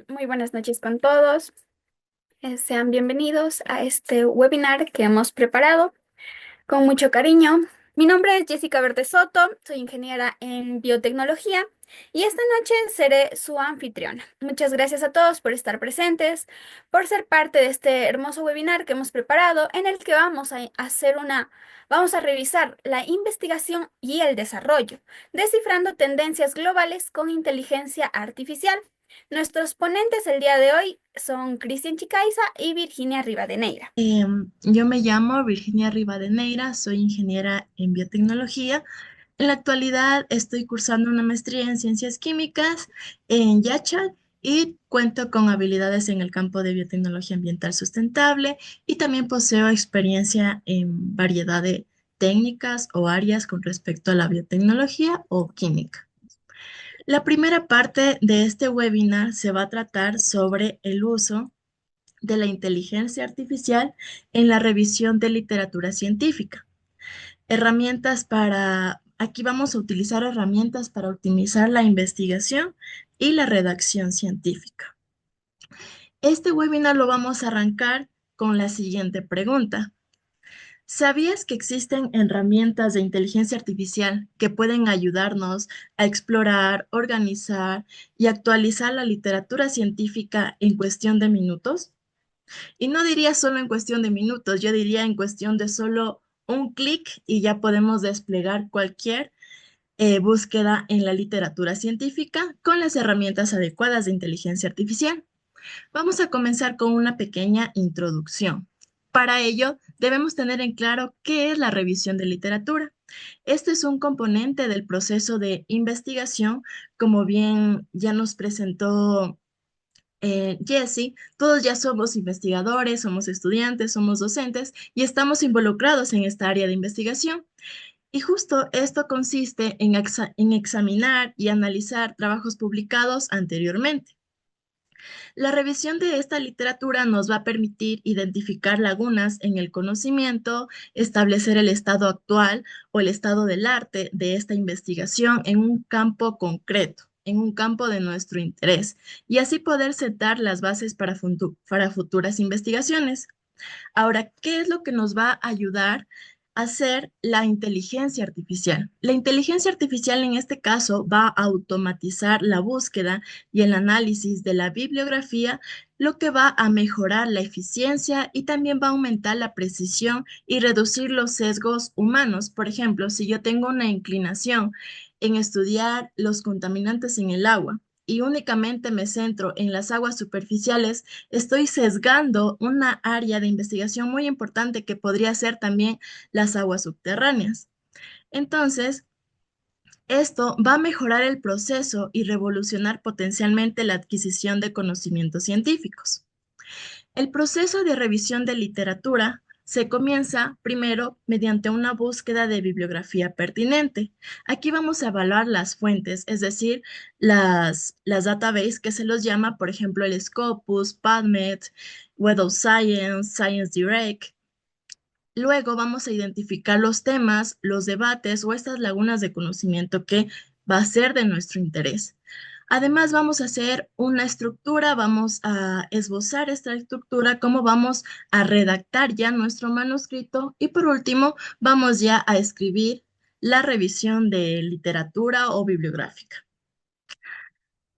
Muy buenas noches con todos. Sean bienvenidos a este webinar que hemos preparado con mucho cariño. Mi nombre es Jessica Verde Soto, soy ingeniera en biotecnología y esta noche seré su anfitriona. Muchas gracias a todos por estar presentes, por ser parte de este hermoso webinar que hemos preparado en el que vamos a revisar la investigación y el desarrollo, descifrando tendencias globales con inteligencia artificial. Nuestros ponentes el día de hoy son Cristian Chicaiza y Virginia Rivadeneira. Yo me llamo Virginia Rivadeneira, soy ingeniera en biotecnología. En la actualidad estoy cursando una maestría en ciencias químicas en Yachal y cuento con habilidades en el campo de biotecnología ambiental sustentable y también poseo experiencia en variedad de técnicas o áreas con respecto a la biotecnología o química. La primera parte de este webinar se va a tratar sobre el uso de la inteligencia artificial en la revisión de literatura científica. Aquí vamos a utilizar herramientas para optimizar la investigación y la redacción científica. Este webinar lo vamos a arrancar con la siguiente pregunta. ¿Sabías que existen herramientas de inteligencia artificial que pueden ayudarnos a explorar, organizar y actualizar la literatura científica en cuestión de minutos? Y no diría solo en cuestión de minutos, yo diría en cuestión de solo un clic y ya podemos desplegar cualquier búsqueda en la literatura científica con las herramientas adecuadas de inteligencia artificial. Vamos a comenzar con una pequeña introducción. Para ello, debemos tener en claro qué es la revisión de literatura. Este es un componente del proceso de investigación, como bien ya nos presentó Jesse. Todos ya somos investigadores, somos estudiantes, somos docentes y estamos involucrados en esta área de investigación. Y justo esto consiste en examinar y analizar trabajos publicados anteriormente. La revisión de esta literatura nos va a permitir identificar lagunas en el conocimiento, establecer el estado actual o el estado del arte de esta investigación en un campo concreto, en un campo de nuestro interés, y así poder sentar las bases para futuras investigaciones. Ahora, ¿qué es lo que nos va a ayudar a hacer la inteligencia artificial? La inteligencia artificial en este caso va a automatizar la búsqueda y el análisis de la bibliografía, lo que va a mejorar la eficiencia y también va a aumentar la precisión y reducir los sesgos humanos. Por ejemplo, si yo tengo una inclinación en estudiar los contaminantes en el agua, y únicamente me centro en las aguas superficiales, estoy sesgando una área de investigación muy importante que podría ser también las aguas subterráneas. Entonces, esto va a mejorar el proceso y revolucionar potencialmente la adquisición de conocimientos científicos. El proceso de revisión de literatura se comienza primero mediante una búsqueda de bibliografía pertinente. Aquí vamos a evaluar las fuentes, es decir, las databases que se los llama, por ejemplo, el Scopus, PubMed, Web of Science, Science Direct. Luego vamos a identificar los temas, los debates o estas lagunas de conocimiento que va a ser de nuestro interés. Además, vamos a hacer una estructura, vamos a esbozar esta estructura, cómo vamos a redactar ya nuestro manuscrito y por último, vamos ya a escribir la revisión de literatura o bibliográfica.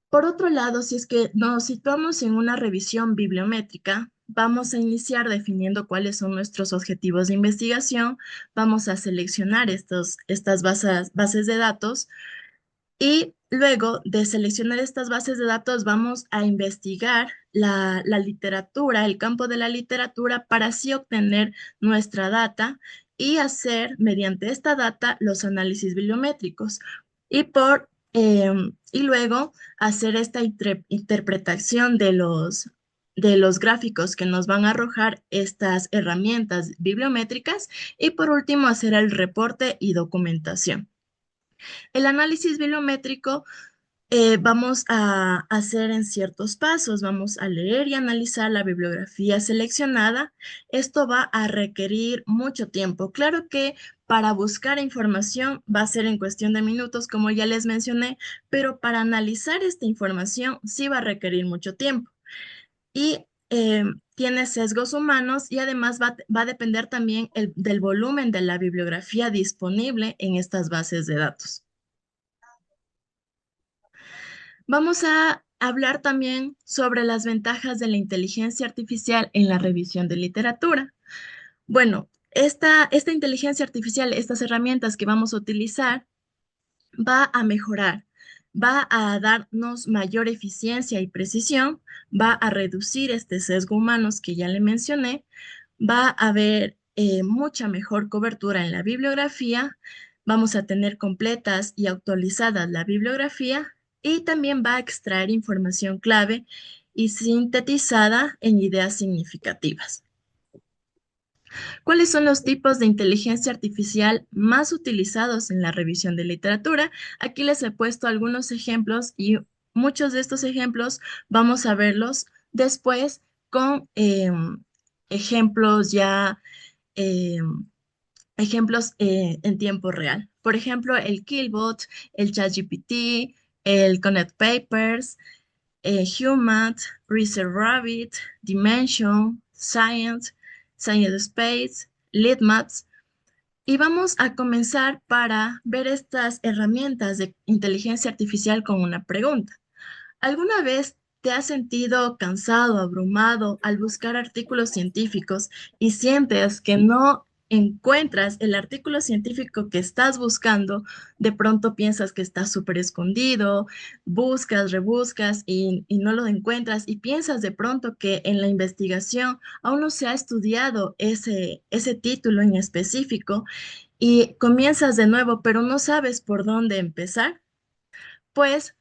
Por otro lado, si es que nos situamos en una revisión bibliométrica, vamos a iniciar definiendo cuáles son nuestros objetivos de investigación, vamos a seleccionar estas bases de datos y luego de seleccionar estas bases de datos vamos a investigar la literatura, el campo de la literatura para así obtener nuestra data y hacer mediante esta data los análisis bibliométricos. Y luego hacer esta interpretación de los gráficos que nos van a arrojar estas herramientas bibliométricas y por último hacer el reporte y documentación. El análisis bibliométrico vamos a hacer en ciertos pasos. Vamos a leer y analizar la bibliografía seleccionada. Esto va a requerir mucho tiempo. Claro que para buscar información va a ser en cuestión de minutos, como ya les mencioné, pero para analizar esta información sí va a requerir mucho tiempo. Y tiene sesgos humanos y además va a depender también del volumen de la bibliografía disponible en estas bases de datos. Vamos a hablar también sobre las ventajas de la inteligencia artificial en la revisión de literatura. Bueno, esta inteligencia artificial, estas herramientas que vamos a utilizar, va a mejorar, va a darnos mayor eficiencia y precisión, va a reducir este sesgo humanos que ya le mencioné, va a haber mucha mejor cobertura en la bibliografía, vamos a tener completas y actualizadas la bibliografía y también va a extraer información clave y sintetizada en ideas significativas. ¿Cuáles son los tipos de inteligencia artificial más utilizados en la revisión de literatura? Aquí les he puesto algunos ejemplos y muchos de estos ejemplos vamos a verlos después con ejemplos ya, em, ejemplos en tiempo real. Por ejemplo, el Killbot, el ChatGPT, el Connect Papers, Human, Research Rabbit, Dimension, Science, Science Space, Litmaps. Y vamos a comenzar para ver estas herramientas de inteligencia artificial con una pregunta. ¿Alguna vez te has sentido cansado, abrumado al buscar artículos científicos y sientes que no encuentras el artículo científico que estás buscando? De pronto piensas que está súper escondido, buscas, rebuscas y no lo encuentras y piensas de pronto que en la investigación aún no se ha estudiado ese título en específico y comienzas de nuevo, pero no sabes por dónde empezar. Pues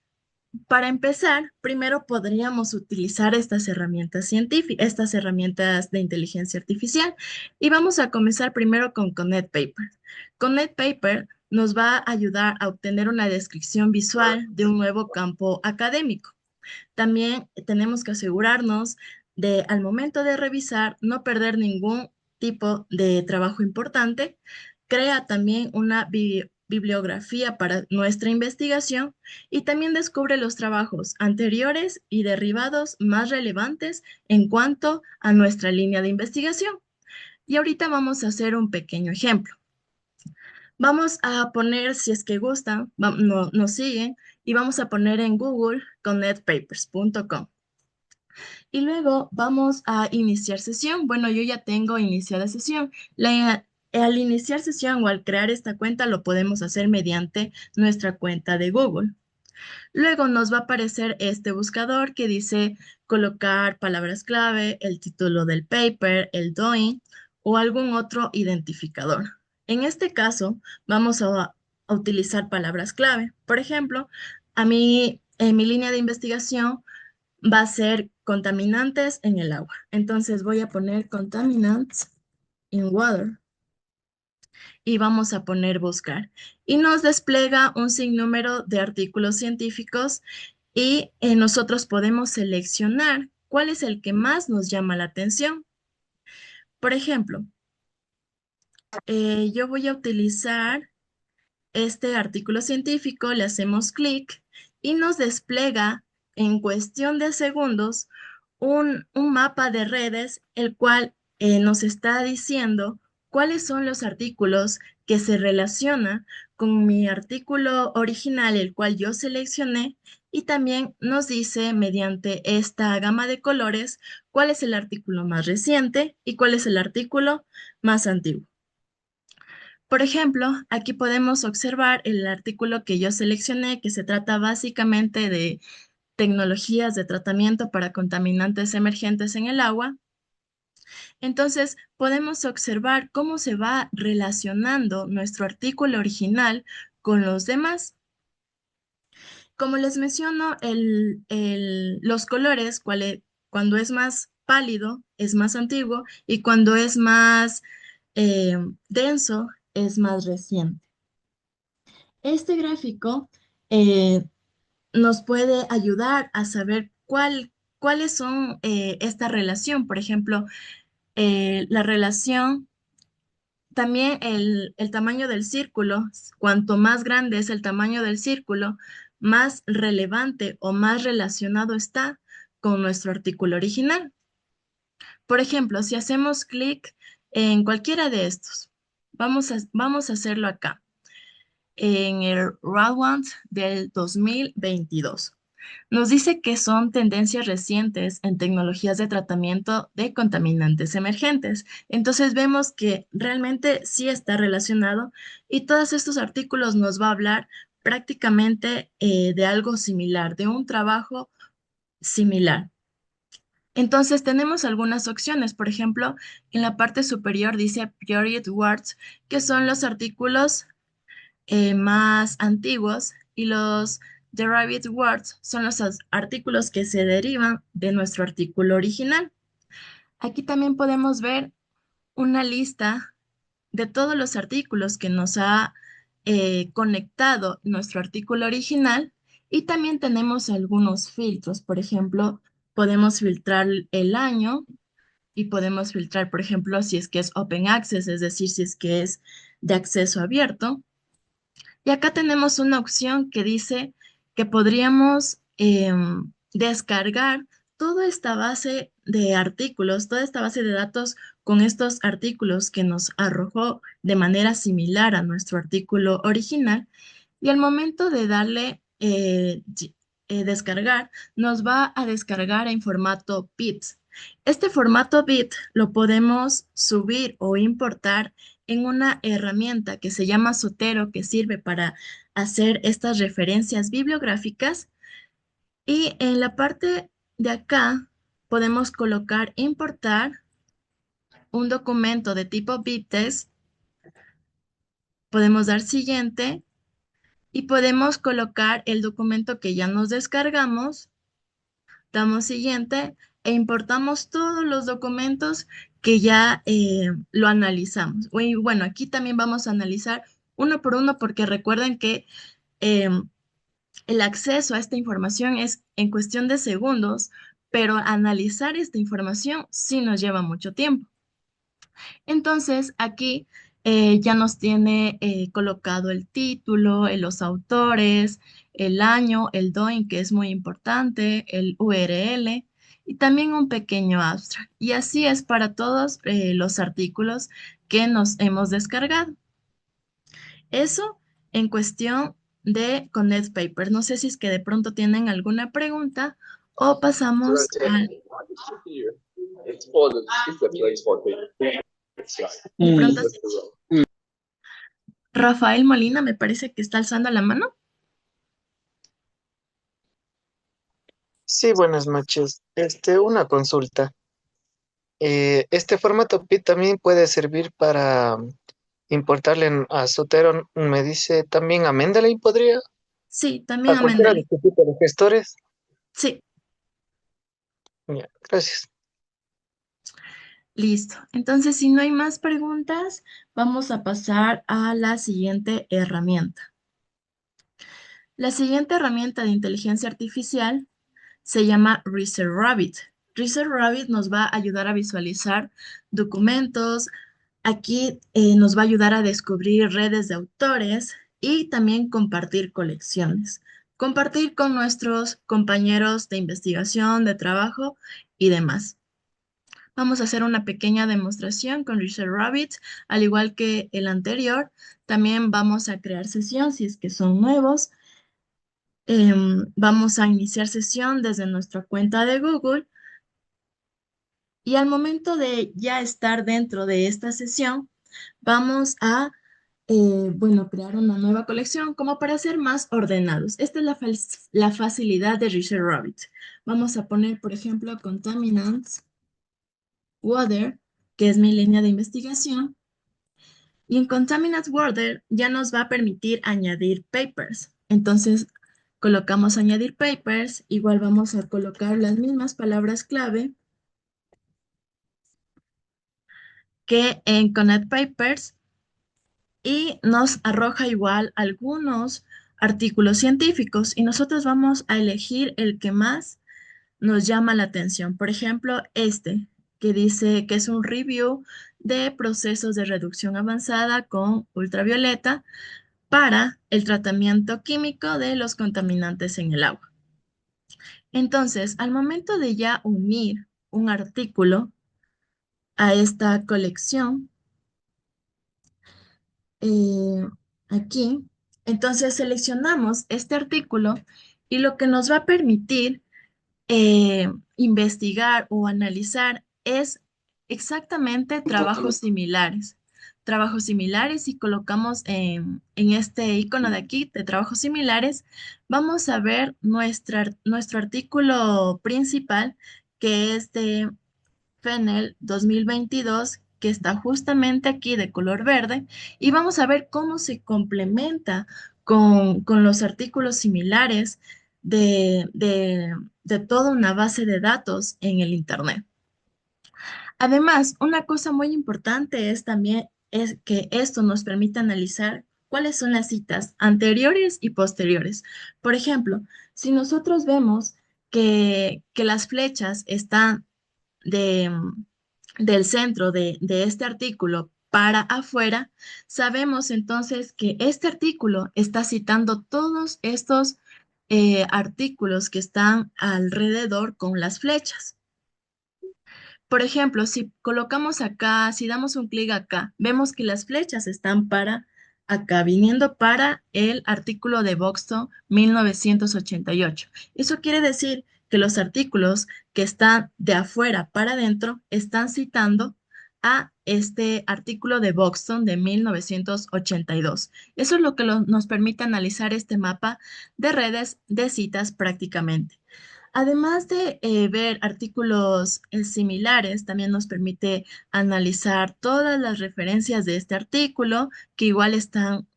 para empezar, primero podríamos utilizar estas herramientas científicas, estas herramientas de inteligencia artificial, y vamos a comenzar primero con Connect Paper. Connect Paper nos va a ayudar a obtener una descripción visual de un nuevo campo académico. También tenemos que asegurarnos de, al momento de revisar, no perder ningún tipo de trabajo importante. Crea también una bibliografía para nuestra investigación y también descubre los trabajos anteriores y derivados más relevantes en cuanto a nuestra línea de investigación. Y ahorita vamos a hacer un pequeño ejemplo. Vamos a poner, si es que gustan, nos siguen, y vamos a poner en Google connectpapers.com. Y luego vamos a iniciar sesión. Bueno, yo ya tengo iniciada sesión. Al iniciar sesión o al crear esta cuenta lo podemos hacer mediante nuestra cuenta de Google. Luego nos va a aparecer este buscador que dice colocar palabras clave, el título del paper, el DOI o algún otro identificador. En este caso, vamos a utilizar palabras clave. Por ejemplo, a mí, en mi línea de investigación, va a ser contaminantes en el agua. Entonces voy a poner contaminants in water y vamos a poner buscar. Y nos despliega un sinnúmero de artículos científicos y nosotros podemos seleccionar cuál es el que más nos llama la atención. Por ejemplo, yo voy a utilizar este artículo científico, le hacemos clic y nos despliega en cuestión de segundos un mapa de redes, el cual nos está diciendo cuáles son los artículos que se relacionan con mi artículo original, el cual yo seleccioné, y también nos dice mediante esta gama de colores cuál es el artículo más reciente y cuál es el artículo más antiguo. Por ejemplo, aquí podemos observar el artículo que yo seleccioné, que se trata básicamente de tecnologías de tratamiento para contaminantes emergentes en el agua. Entonces, podemos observar cómo se va relacionando nuestro artículo original con los demás. Como les menciono, los colores, cuando es más pálido, es más antiguo, y cuando es más eh, denso, es más reciente. Este gráfico nos puede ayudar a saber cuáles son esta relación. Por ejemplo, la relación, también el tamaño del círculo, cuanto más grande es el tamaño del círculo, más relevante o más relacionado está con nuestro artículo original. Por ejemplo, si hacemos clic en cualquiera de estos, vamos a hacerlo acá, en el Round del 2022. Nos dice que son tendencias recientes en tecnologías de tratamiento de contaminantes emergentes. Entonces vemos que realmente sí está relacionado y todos estos artículos nos va a hablar prácticamente de algo similar, de un trabajo similar. Entonces tenemos algunas opciones. Por ejemplo, en la parte superior dice Period Words, que son los artículos más antiguos, y los derived words son los artículos que se derivan de nuestro artículo original. Aquí también podemos ver una lista de todos los artículos que nos ha conectado nuestro artículo original, y también tenemos algunos filtros. Por ejemplo, podemos filtrar el año y podemos filtrar, por ejemplo, si es que es open access, es decir, si es que es de acceso abierto. Y acá tenemos una opción que dice que podríamos descargar toda esta base de artículos, toda esta base de datos con estos artículos que nos arrojó de manera similar a nuestro artículo original. Y al momento de darle descargar, nos va a descargar en formato bits. Este formato bit lo podemos subir o importar en una herramienta que se llama Zotero, que sirve para hacer estas referencias bibliográficas. Y en la parte de acá podemos colocar importar un documento de tipo BibTeX, podemos dar siguiente y podemos colocar el documento que ya nos descargamos, damos siguiente e importamos todos los documentos que ya lo analizamos. Y bueno, aquí también vamos a analizar uno por uno porque recuerden que em, el acceso a esta información es en cuestión de segundos, pero analizar esta información sí nos lleva mucho tiempo. Entonces, aquí ya nos tiene colocado el título, los autores, el año, el DOIN, que es muy importante, el URL y también un pequeño abstract. Y así es para todos los artículos que nos hemos descargado. Eso en cuestión de Connect Paper. No sé si es que de pronto tienen alguna pregunta o pasamos al... De pronto, Rafael Molina me parece que está alzando la mano. Sí, buenas noches. Una consulta. Este formato PIT también puede servir para importarle a Zotero, me dice también a Mendeley podría, Sí, también a a cualquiera de Mendeley. este tipo de gestores. Sí, Ya, gracias. listo. Entonces, si no hay más preguntas, vamos a pasar a la siguiente herramienta. La siguiente herramienta de inteligencia artificial se llama Research Rabbit. Research Rabbit nos va a ayudar a visualizar documentos. Aquí nos va a ayudar a descubrir redes de autores y también compartir colecciones. Compartir con nuestros compañeros de investigación, de trabajo y demás. Vamos a hacer una pequeña demostración con Research Rabbit, al igual que el anterior. También vamos a crear sesión si es que son nuevos. Vamos a iniciar sesión desde nuestra cuenta de Google, y al momento de ya estar dentro de esta sesión, vamos a, bueno, crear una nueva colección como para ser más ordenados. Esta es la facilidad de Research Rabbit. Vamos a poner, por ejemplo, Contaminants Water, que es mi línea de investigación. Y en Contaminants Water ya nos va a permitir añadir papers. Entonces, colocamos añadir papers, igual vamos a colocar las mismas palabras clave que en Connect Papers, y nos arroja igual algunos artículos científicos y nosotros vamos a elegir el que más nos llama la atención. Por ejemplo, este que dice que es un review de procesos de reducción avanzada con ultravioleta para el tratamiento químico de los contaminantes en el agua. Entonces, al momento de ya unir un artículo a esta colección, eh, aquí, entonces seleccionamos este artículo y lo que nos va a permitir investigar o analizar es exactamente trabajos similares. Trabajos similares, si colocamos en este icono de aquí de trabajos similares, vamos a ver nuestro artículo principal, que es de Fennel 2022, que está justamente aquí de color verde, y vamos a ver cómo se complementa con los artículos similares de toda una base de datos en el Internet. Además, una cosa muy importante es también es que esto nos permite analizar cuáles son las citas anteriores y posteriores. Por ejemplo, si nosotros vemos que las flechas están de, del centro de este artículo para afuera, sabemos entonces que este artículo está citando todos estos artículos que están alrededor con las flechas. Por ejemplo, si colocamos acá, si damos un clic acá, vemos que las flechas están para acá, viniendo para el artículo de Boxton 1988. Eso quiere decir que los artículos que están de afuera para adentro están citando a este artículo de Boxton de 1982. Eso es lo que nos permite analizar este mapa de redes de citas prácticamente. Además de ver artículos similares, también nos permite analizar todas las referencias de este artículo, que igual están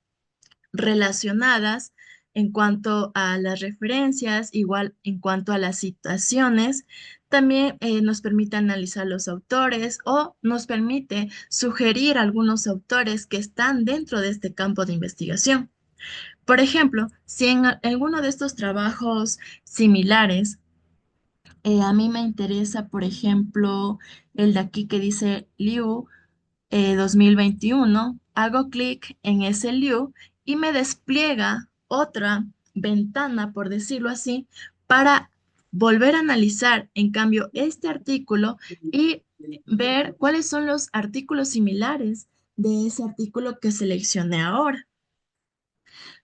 relacionadas en cuanto a las referencias, igual en cuanto a las citaciones. También nos permite analizar los autores o nos permite sugerir algunos autores que están dentro de este campo de investigación. Por ejemplo, si en alguno de estos trabajos similares a mí me interesa, por ejemplo, el de aquí que dice Liu 2021. Hago clic en ese Liu y me despliega otra ventana, por decirlo así, para volver a analizar, en cambio, este artículo y ver cuáles son los artículos similares de ese artículo que seleccioné ahora.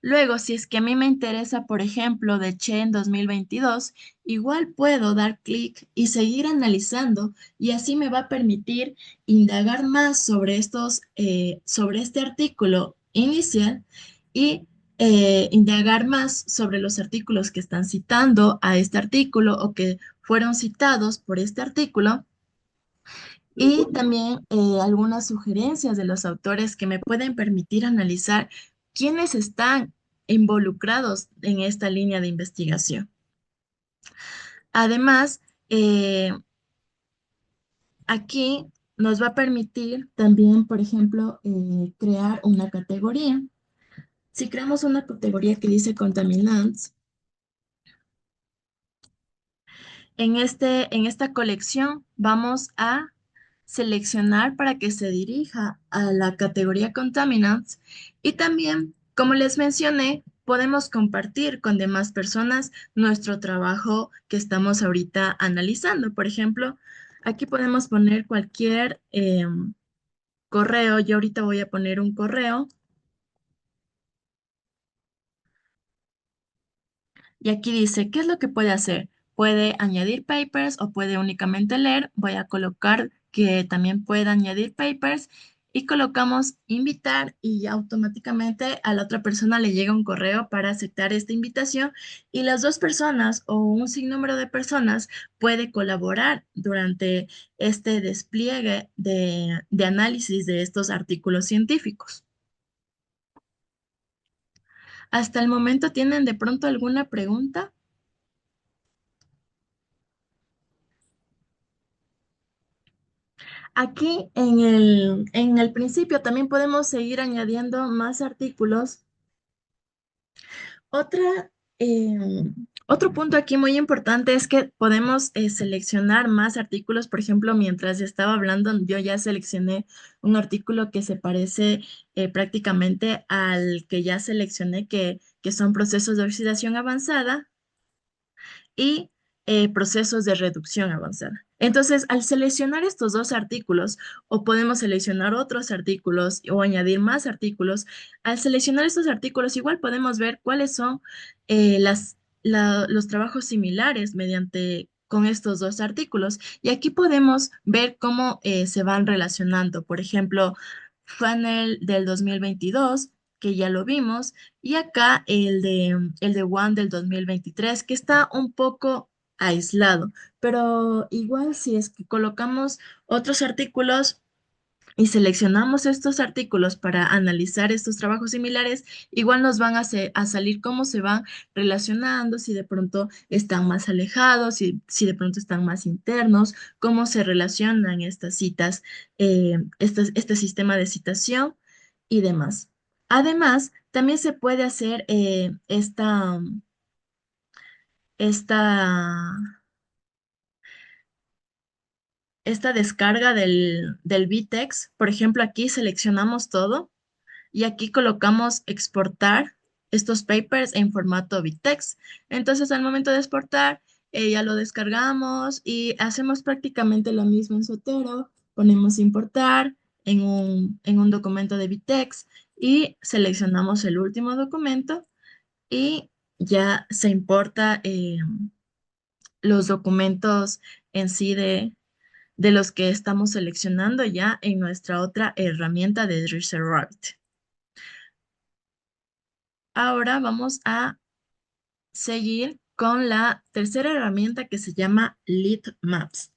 Luego, si es que a mí me interesa, por ejemplo, de Chen 2022, igual puedo dar clic y seguir analizando y así me va a permitir indagar más sobre sobre este artículo inicial y indagar más sobre los artículos que están citando a este artículo o que fueron citados por este artículo y también algunas sugerencias de los autores que me pueden permitir analizar quiénes están involucrados en esta línea de investigación. Además, aquí nos va a permitir también, por ejemplo, crear una categoría. Si creamos una categoría que dice contaminants, en esta colección vamos a seleccionar para que se dirija a la categoría Contaminants y también, como les mencioné, podemos compartir con demás personas nuestro trabajo que estamos ahorita analizando. Por ejemplo, aquí podemos poner cualquier correo. Yo ahorita voy a poner un correo y aquí dice, ¿qué es lo que puede hacer? Puede añadir papers o puede únicamente leer. Voy a colocar que también puede añadir papers y colocamos invitar y ya automáticamente a la otra persona le llega un correo para aceptar esta invitación y las dos personas o un sinnúmero de personas puede colaborar durante este despliegue de análisis de estos artículos científicos. ¿Hasta el momento tienen de pronto alguna pregunta? Aquí en el principio también podemos seguir añadiendo más artículos. Otra, otro punto aquí muy importante es que podemos seleccionar más artículos. Por ejemplo, mientras estaba hablando, yo ya seleccioné un artículo que se parece prácticamente al que ya seleccioné, que son procesos de oxidación avanzada y procesos de reducción avanzada. Entonces, al seleccionar estos dos artículos, o podemos seleccionar otros artículos o añadir más artículos, al seleccionar estos artículos, igual podemos ver cuáles son los trabajos similares mediante con estos dos artículos. Y aquí podemos ver cómo se van relacionando. Por ejemplo, funnel del 2022 que ya lo vimos, y acá el de One del 2023 que está un poco aislado, pero igual si es que colocamos otros artículos y seleccionamos estos artículos para analizar estos trabajos similares, igual nos van a salir cómo se van relacionando, si de pronto están más alejados, si de pronto están más internos, cómo se relacionan estas citas, este sistema de citación y demás. Además, también se puede hacer esta, esta descarga del VTeX. Por ejemplo, aquí seleccionamos todo y aquí colocamos exportar estos papers en formato BibTeX. Entonces, al momento de exportar, ya lo descargamos y hacemos prácticamente lo mismo en Zotero. Ponemos importar en un documento de BibTeX y seleccionamos el último documento y ya se importa los documentos en sí de los que estamos seleccionando ya en nuestra otra herramienta de Research Rabbit. Ahora vamos a seguir con la tercera herramienta que se llama Lead Maps.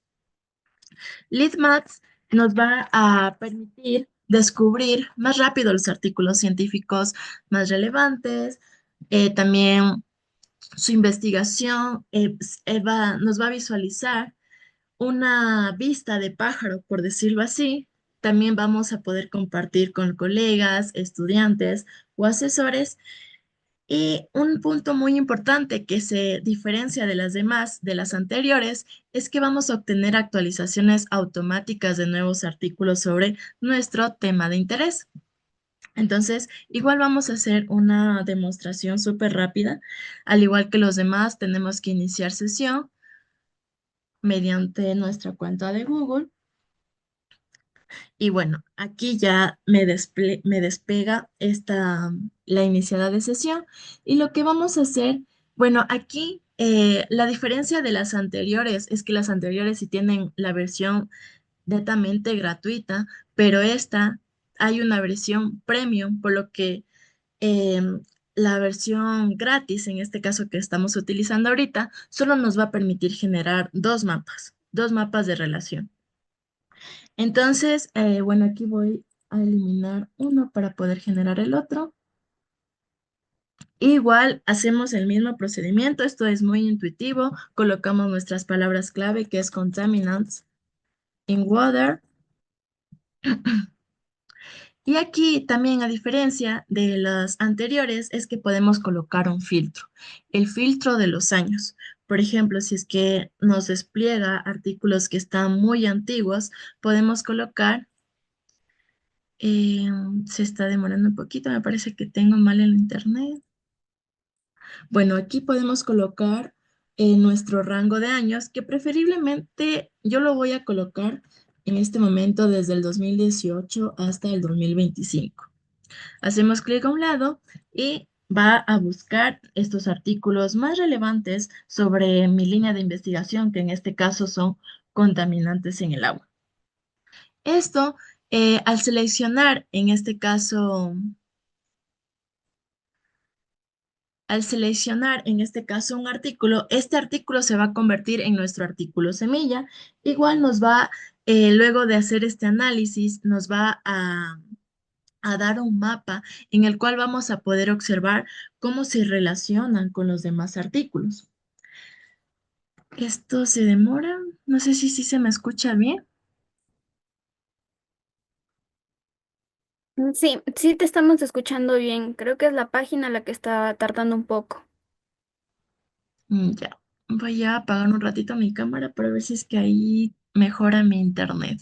Lead Maps nos va a permitir descubrir más rápido los artículos científicos más relevantes, también su investigación nos va a visualizar una vista de pájaro, por decirlo así. También vamos a poder compartir con colegas, estudiantes o asesores. Y un punto muy importante que se diferencia de las demás, de las anteriores, es que vamos a obtener actualizaciones automáticas de nuevos artículos sobre nuestro tema de interés. Entonces, igual vamos a hacer una demostración súper rápida. Al igual que los demás, tenemos que iniciar sesión mediante nuestra cuenta de Google. Y bueno, aquí ya me despega la iniciada de sesión. Y lo que vamos a hacer, bueno, aquí la diferencia de las anteriores es que las anteriores sí tienen la versión netamente gratuita, pero esta hay una versión premium, por lo que la versión gratis, en este caso que estamos utilizando ahorita, solo nos va a permitir generar dos mapas de relación. Entonces, bueno, aquí voy a eliminar uno para poder generar el otro. Igual hacemos el mismo procedimiento, esto es muy intuitivo. Colocamos nuestras palabras clave, que es contaminants in water. Y aquí también, a diferencia de las anteriores, es que podemos colocar un filtro, el filtro de los años. Por ejemplo, si es que nos despliega artículos que están muy antiguos, podemos colocar. Eh, Se está demorando un poquito, me parece que tengo mal el internet. Bueno, aquí podemos colocar nuestro rango de años, que preferiblemente yo lo voy a colocar en este momento desde el 2018 hasta el 2025. Hacemos clic a un lado y va a buscar estos artículos más relevantes sobre mi línea de investigación, que en este caso son contaminantes en el agua. Esto, al seleccionar en este caso Al seleccionar en este caso un artículo, este artículo se va a convertir en nuestro artículo semilla. Igual nos va, luego de hacer este análisis, nos va a dar un mapa en el cual vamos a poder observar cómo se relacionan con los demás artículos. Esto se demora, no sé si se me escucha bien. Sí, sí te estamos escuchando bien. Creo que es la página la que está tardando un poco. Ya, voy a apagar un ratito mi cámara para ver si es que ahí mejora mi internet.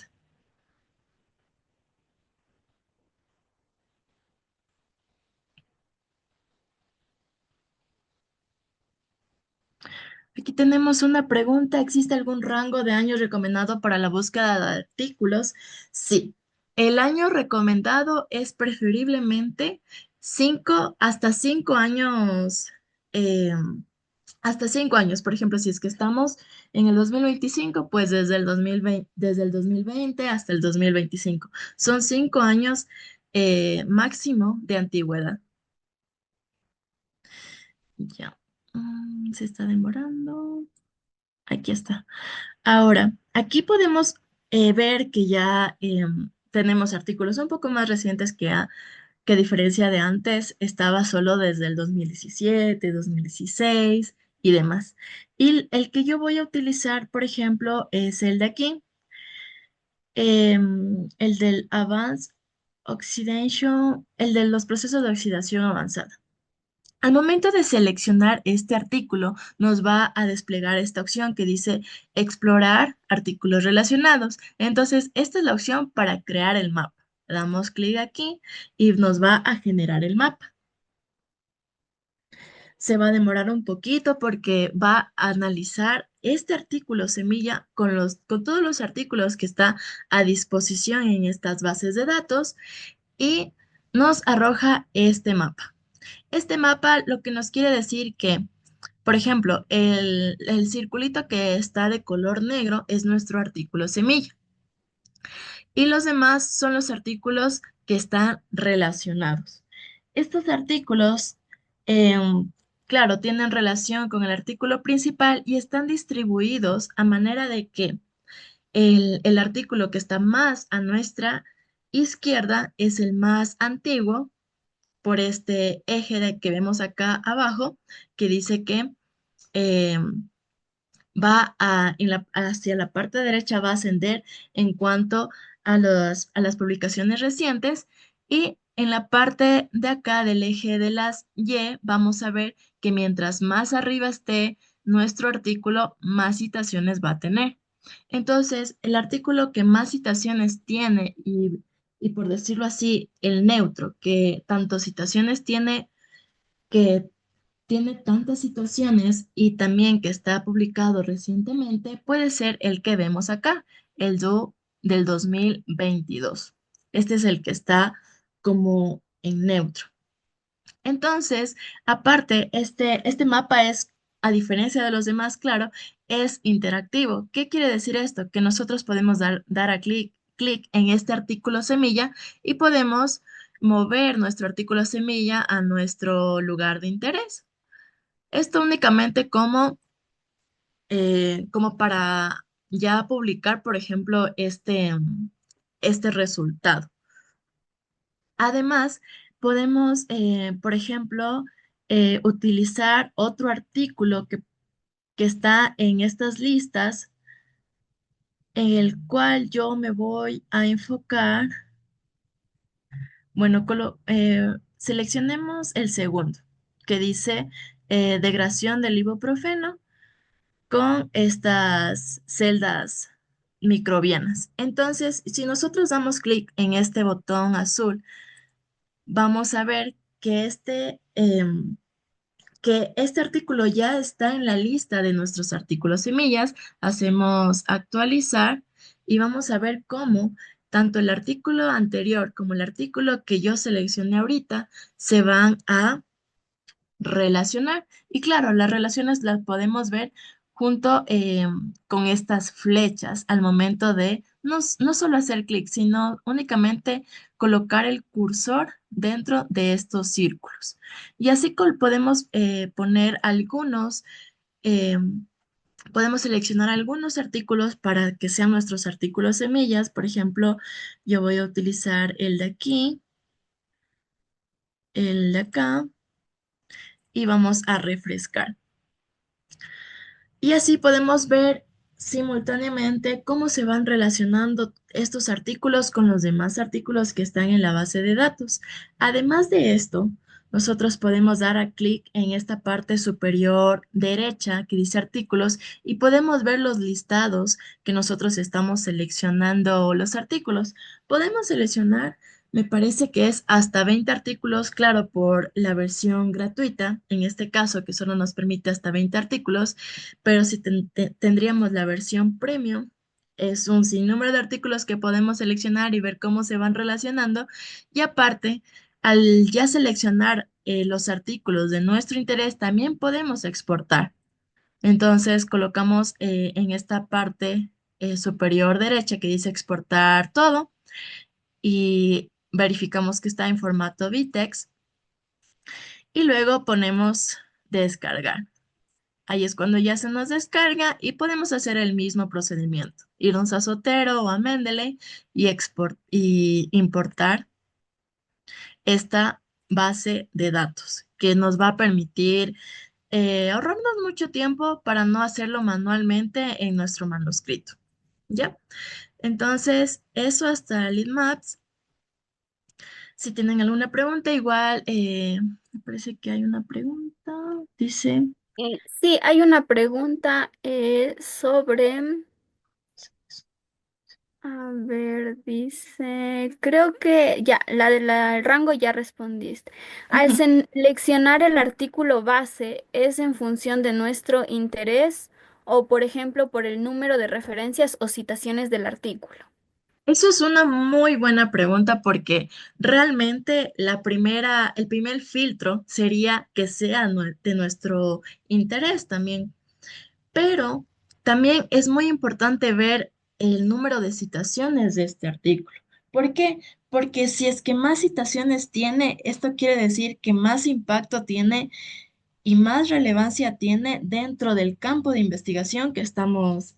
Aquí tenemos una pregunta. ¿Existe algún rango de años recomendado para la búsqueda de artículos? Sí. El año recomendado es preferiblemente 5 eh, hasta 5 años. Por ejemplo, si es que estamos en el 2025, pues desde el 2020 hasta el 2025. Son 5 años máximo de antigüedad. Ya. Se está demorando. Aquí está. Ahora, aquí podemos ver que ya tenemos artículos un poco más recientes que a diferencia de antes, estaba solo desde el 2017, 2016 y demás. Y el que yo voy a utilizar, por ejemplo, es el de aquí, el del Advanced Oxidation, el de los procesos de oxidación avanzada. Al momento de seleccionar este artículo, nos va a desplegar esta opción que dice explorar artículos relacionados. Entonces, esta es la opción para crear el mapa. Damos clic aquí y nos va a generar el mapa. Se va a demorar un poquito porque va a analizar este artículo semilla con todos los artículos que está a disposición en estas bases de datos y nos arroja este mapa. Este mapa lo que nos quiere decir que, por ejemplo, el circulito que está de color negro es nuestro artículo semilla y los demás son los artículos que están relacionados. Estos artículos, claro, tienen relación con el artículo principal y están distribuidos a manera de que el artículo que está más a nuestra izquierda es el más antiguo por este eje que vemos acá abajo, que dice que em, hacia la parte derecha va a ascender en cuanto a las publicaciones recientes y en la parte de acá del eje de las Y vamos a ver que mientras más arriba esté nuestro artículo, más citaciones va a tener. Entonces, el artículo que más citaciones tiene y por decirlo así, el neutro, que tanto citaciones tiene que tiene tantas situaciones y también que está publicado recientemente, puede ser el que vemos acá, el del 2022. Este es el que está como en neutro. Entonces, aparte, este mapa es, a diferencia de los demás, claro, es interactivo. ¿Qué quiere decir esto? Que nosotros podemos dar a clic en este artículo semilla y podemos mover nuestro artículo semilla a nuestro lugar de interés. Esto únicamente como para ya publicar, por ejemplo, este resultado. Además, podemos, por ejemplo, utilizar otro artículo que está en estas listas, en el cual yo me voy a enfocar. Bueno, seleccionemos el segundo, que dice degradación del ibuprofeno con estas celdas microbianas. Entonces, si nosotros damos clic en este botón azul, vamos a ver que este artículo ya está en la lista de nuestros artículos semillas. Hacemos actualizar y vamos a ver cómo tanto el artículo anterior como el artículo que yo seleccioné ahorita se van a relacionar. Y claro, las relaciones las podemos ver junto con estas flechas al momento de no solo hacer clic, sino únicamente colocar el cursor dentro de estos círculos. Y así podemos poner eh, podemos seleccionar algunos artículos para que sean nuestros artículos semillas. Por ejemplo, yo voy a utilizar el de aquí, el de acá, y vamos a refrescar. Y así podemos ver simultáneamente cómo se van relacionando estos artículos con los demás artículos que están en la base de datos. Además de esto, nosotros podemos dar a clic en esta parte superior derecha que dice artículos y podemos ver los listados que nosotros estamos seleccionando los artículos. Podemos seleccionar, me parece que es hasta 20 artículos, claro, por la versión gratuita, en este caso que solo nos permite hasta 20 artículos, pero si tendríamos la versión premium, es un sinnúmero de artículos que podemos seleccionar y ver cómo se van relacionando. Y aparte, al ya seleccionar los artículos de nuestro interés, también podemos exportar. Entonces, colocamos en esta parte superior derecha que dice exportar todo y verificamos que está en formato BTEX y luego ponemos descargar. Ahí es cuando ya se nos descarga y podemos hacer el mismo procedimiento. Irnos a Zotero o a Mendeley y, y importar esta base de datos que nos va a permitir ahorrarnos mucho tiempo para no hacerlo manualmente en nuestro manuscrito. ¿Ya? Entonces, eso hasta Leadmaps. Si tienen alguna pregunta, igual me parece que hay una pregunta. Dice... Sí, hay una pregunta sobre, a ver, dice, creo que ya, la del rango ya respondiste. Al Ujú. seleccionar el artículo base, ¿es en función de nuestro interés o, por ejemplo, por el número de referencias o citaciones del artículo? Eso es una muy buena pregunta porque realmente el primer filtro sería que sea de nuestro interés también, pero también es muy importante ver el número de citaciones de este artículo. ¿Por qué? Porque si es que más citaciones tiene, esto quiere decir que más impacto tiene y más relevancia tiene dentro del campo de investigación que estamos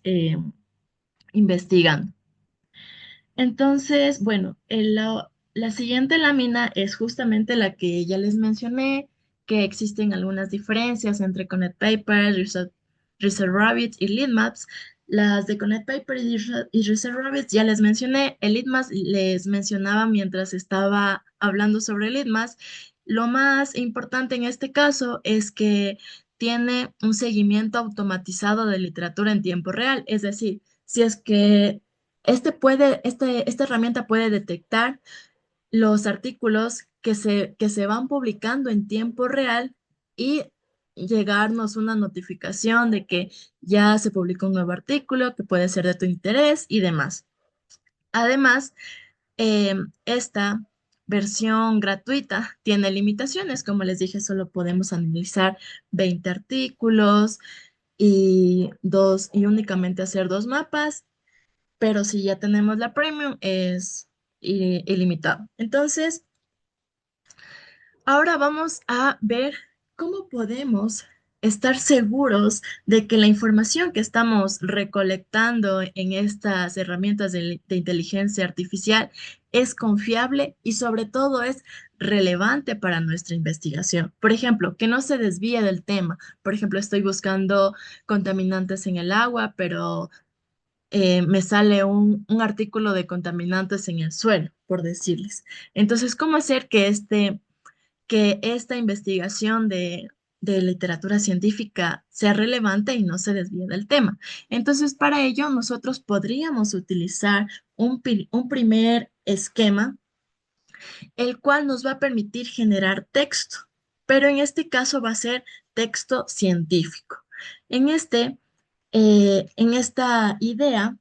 investigando. Entonces, bueno, la siguiente lámina es justamente la que ya les mencioné, que existen algunas diferencias entre ConnectPaper, ResearchRabbit y Leadmaps. Las de ConnectPaper y ResearchRabbit ya les mencioné. El Leadmaps les mencionaba mientras estaba hablando sobre Leadmaps. Lo más importante en este caso es que tiene un seguimiento automatizado de literatura en tiempo real, es decir, si es que esta herramienta puede detectar los artículos que se van publicando en tiempo real y llegarnos una notificación de que ya se publicó un nuevo artículo que puede ser de tu interés y demás. Además, esta versión gratuita tiene limitaciones. Como les dije, solo podemos analizar 20 artículos y únicamente hacer dos mapas, pero si ya tenemos la premium es ilimitado. Entonces, ahora vamos a ver cómo podemos estar seguros de que la información que estamos recolectando en estas herramientas de inteligencia artificial es confiable y sobre todo es relevante para nuestra investigación. Por ejemplo, que no se desvíe del tema. Por ejemplo, estoy buscando contaminantes en el agua, pero me sale un artículo de contaminantes en el suelo, por decirles. Entonces, ¿cómo hacer que esta investigación de literatura científica sea relevante y no se desvíe del tema? Entonces, para ello, nosotros podríamos utilizar un primer esquema, el cual nos va a permitir generar texto, pero en este caso va a ser texto científico. En esta idea,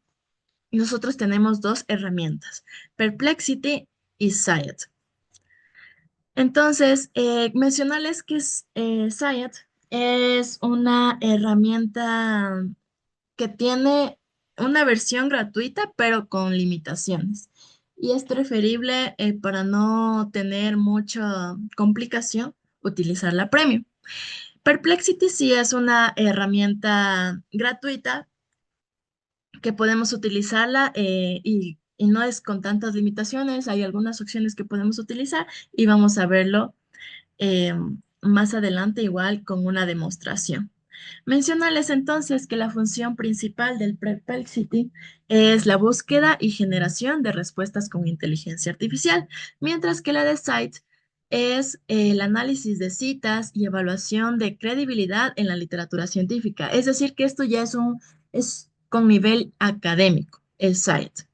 nosotros tenemos dos herramientas, Perplexity y Sayat. Entonces, mencionarles que Sayat es una herramienta que tiene una versión gratuita, pero con limitaciones. Y es preferible, para no tener mucha complicación, utilizar la premium. Perplexity sí es una herramienta gratuita, que podemos utilizarla, y no es con tantas limitaciones. Hay algunas opciones que podemos utilizar y vamos a verlo eh, más adelante igual con una demostración. Mencionarles entonces que la función principal del Perplexity es la búsqueda y generación de respuestas con inteligencia artificial, mientras que la de Scite es el análisis de citas y evaluación de credibilidad en la literatura científica. Es decir, que esto ya es con nivel académico, el Scite.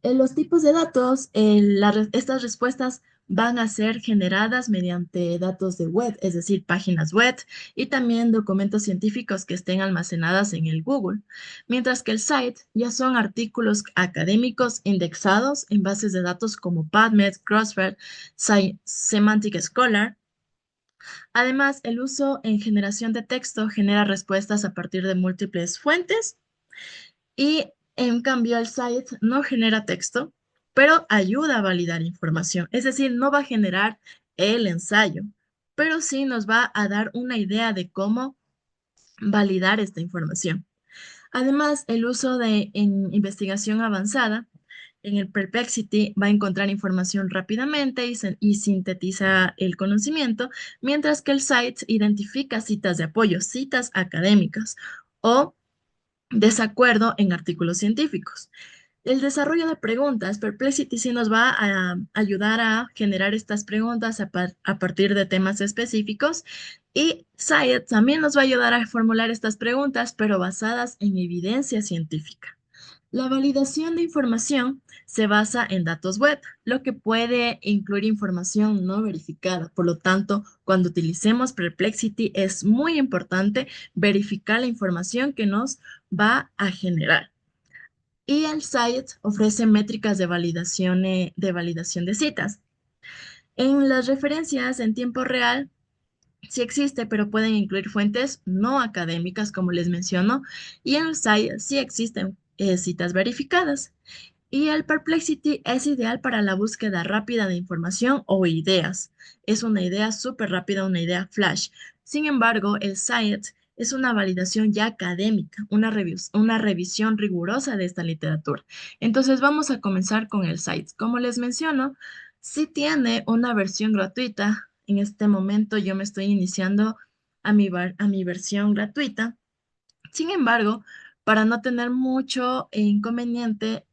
En los tipos de datos, estas respuestas van a ser generadas mediante datos de web, es decir, páginas web y también documentos científicos que estén almacenados en el Google, mientras que el site ya son artículos académicos indexados en bases de datos como PubMed, Crossref, Semantic Scholar. Además, el uso en generación de texto genera respuestas a partir de múltiples fuentes y en cambio el site no genera texto, pero ayuda a validar información. Es decir, no va a generar el ensayo, pero sí nos va a dar una idea de cómo validar esta información. Además, el uso en investigación avanzada, en el Perplexity va a encontrar información rápidamente y sintetiza el conocimiento, mientras que el site identifica citas de apoyo, citas académicas o desacuerdo en artículos científicos. El desarrollo de preguntas, Perplexity sí nos va a ayudar a generar estas preguntas a partir de temas específicos y Science también nos va a ayudar a formular estas preguntas, pero basadas en evidencia científica. La validación de información se basa en datos web, lo que puede incluir información no verificada. Por lo tanto, cuando utilicemos Perplexity es muy importante verificar la información que nos va a generar. Y el site ofrece métricas de validación de citas. En las referencias en tiempo real, sí existe, pero pueden incluir fuentes no académicas, como les menciono, y en el site sí existen citas verificadas. Y el Perplexity es ideal para la búsqueda rápida de información o ideas. Es una idea súper rápida, una idea flash. Sin embargo, el Science es una validación ya académica, una revisión rigurosa de esta literatura. Entonces vamos a comenzar con el Science. Como les menciono, sí tiene una versión gratuita. En este momento yo me estoy iniciando a mi versión gratuita. Sin embargo, para no tener mucho inconveniente,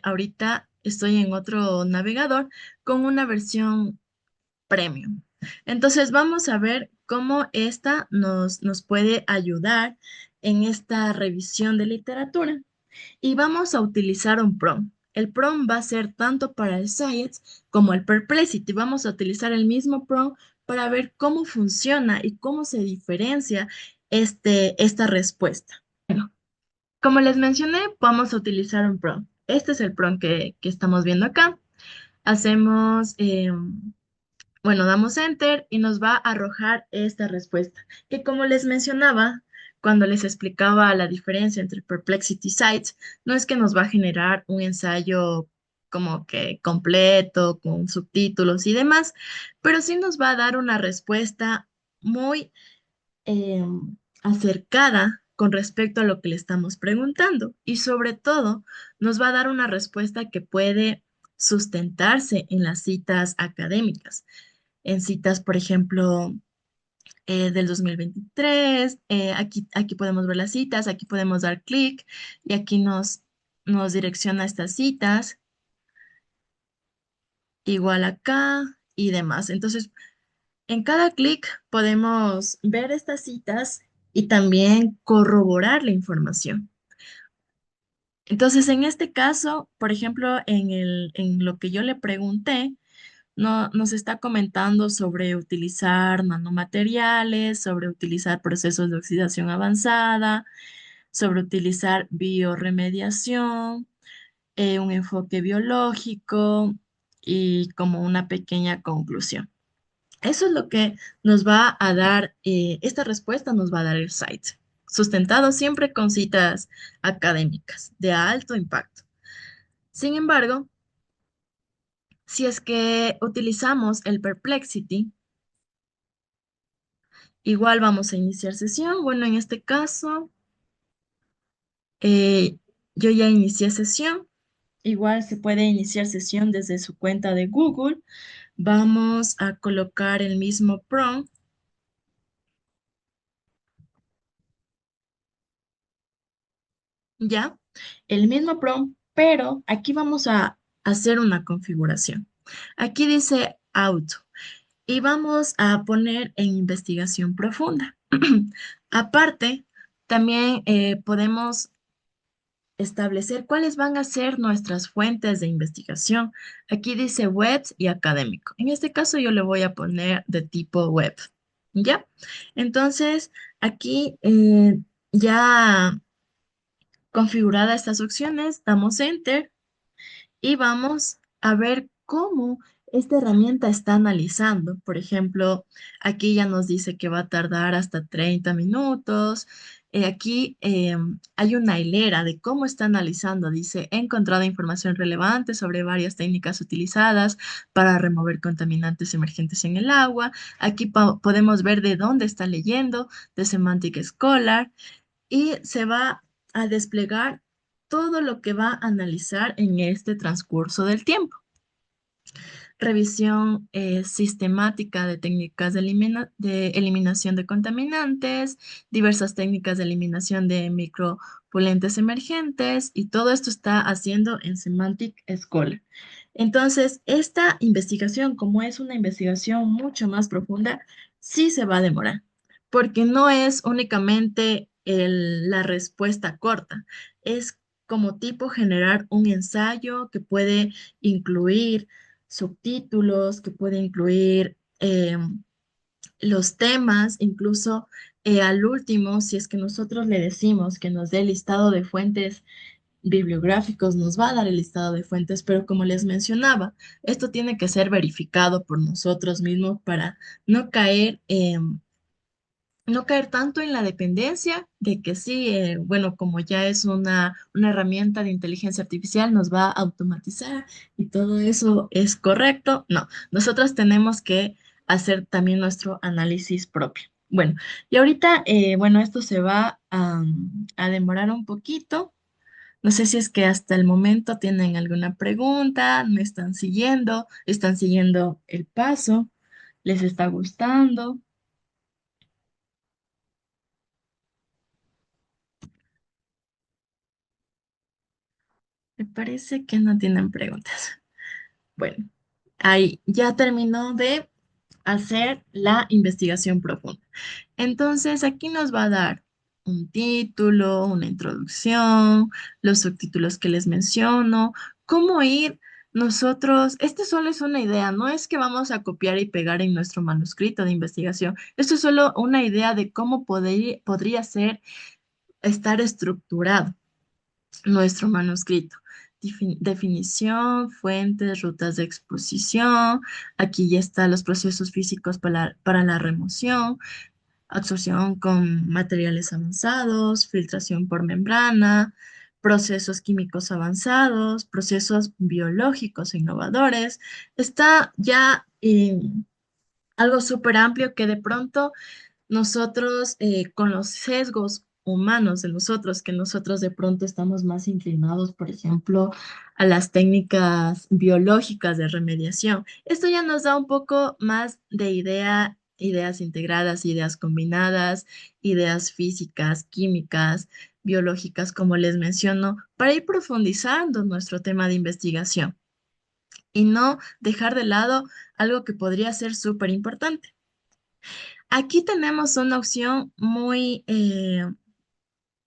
ahorita estoy en otro navegador con una versión premium. Entonces vamos a ver cómo esta nos puede ayudar en esta revisión de literatura. Y vamos a utilizar un prompt. El prompt va a ser tanto para el Science como el Perplexity. Vamos a utilizar el mismo prompt para ver cómo funciona y cómo se diferencia esta respuesta. Como les mencioné, vamos a utilizar un prompt. Este es el prompt que estamos viendo acá. Hacemos, bueno, damos enter y nos va a arrojar esta respuesta, que como les mencionaba, cuando les explicaba la diferencia entre Perplexity Sites, no es que nos va a generar un ensayo como que completo, con subtítulos y demás, pero sí nos va a dar una respuesta muy eh, acercada con respecto a lo que le estamos preguntando y sobre todo nos va a dar una respuesta que puede sustentarse en las citas académicas, en citas, por ejemplo, del 2023. Aquí podemos ver las citas, aquí podemos dar clic y aquí nos direcciona a estas citas, igual acá y demás. Entonces, en cada clic podemos ver estas citas y también corroborar la información. Entonces, en este caso, por ejemplo, en lo que yo le pregunté, nos está comentando sobre utilizar nanomateriales, sobre utilizar procesos de oxidación avanzada, sobre utilizar bioremediación, un enfoque biológico y como una pequeña conclusión. Eso es lo que nos va a dar, esta respuesta nos va a dar el site, sustentado siempre con citas académicas de alto impacto. Sin embargo, si es que utilizamos el Perplexity, igual vamos a iniciar sesión. Bueno, en este caso, eh, yo ya inicié sesión. Igual se puede iniciar sesión desde su cuenta de Google. Vamos a colocar el mismo prompt ¿ya? El mismo prompt, pero aquí vamos a hacer una configuración. Aquí dice auto y vamos a poner en investigación profunda. Aparte, también podemos establecer cuáles van a ser nuestras fuentes de investigación. Aquí dice web y académico. En este caso yo le voy a poner de tipo web. ¿Ya? Entonces, aquí ya configuradas estas opciones, damos enter y vamos a ver cómo esta herramienta está analizando. Por ejemplo, aquí ya nos dice que va a tardar hasta 30 minutos. Aquí hay una hilera de cómo está analizando. Dice, he encontrado información relevante sobre varias técnicas utilizadas para remover contaminantes emergentes en el agua. Aquí podemos ver de dónde está leyendo, de Semantic Scholar, y se va a desplegar todo lo que va a analizar en este transcurso del tiempo. Revisión sistemática de técnicas de eliminación de contaminantes, diversas técnicas de eliminación de micropolluentes emergentes, y todo esto está haciendo en Semantic Scholar. Entonces, esta investigación, como es una investigación mucho más profunda, sí se va a demorar, porque no es únicamente la respuesta corta, es como tipo generar un ensayo que puede incluir subtítulos, que puede incluir los temas, incluso al último, si es que nosotros le decimos que nos dé el listado de fuentes bibliográficos, nos va a dar el listado de fuentes, pero como les mencionaba, esto tiene que ser verificado por nosotros mismos para no caer no caer tanto en la dependencia de que sí, bueno, como ya es una herramienta de inteligencia artificial, nos va a automatizar y todo eso es correcto. No, nosotros tenemos que hacer también nuestro análisis propio. Bueno, y ahorita, bueno, esto se va a demorar un poquito. No sé si es que hasta el momento tienen alguna pregunta, me están siguiendo el paso, les está gustando. Me parece que no tienen preguntas. Bueno, ahí ya terminó de hacer la investigación profunda. Entonces, aquí nos va a dar un título, una introducción, los subtítulos que les menciono, cómo ir nosotros, este solo es una idea, no es que vamos a copiar y pegar en nuestro manuscrito de investigación, esto es solo una idea de cómo podría ser estar estructurado nuestro manuscrito. Definición, fuentes, rutas de exposición. Aquí ya están los procesos físicos para la remoción, absorción con materiales avanzados, filtración por membrana, procesos químicos avanzados, procesos biológicos innovadores. Está ya algo súper amplio que de pronto nosotros, con los sesgos humanos de nosotros, que nosotros de pronto estamos más inclinados, por ejemplo, a las técnicas biológicas de remediación. Esto ya nos da un poco más de ideas integradas, ideas combinadas, ideas físicas, químicas, biológicas, como les menciono, para ir profundizando nuestro tema de investigación y no dejar de lado algo que podría ser súper importante. Aquí tenemos una opción muy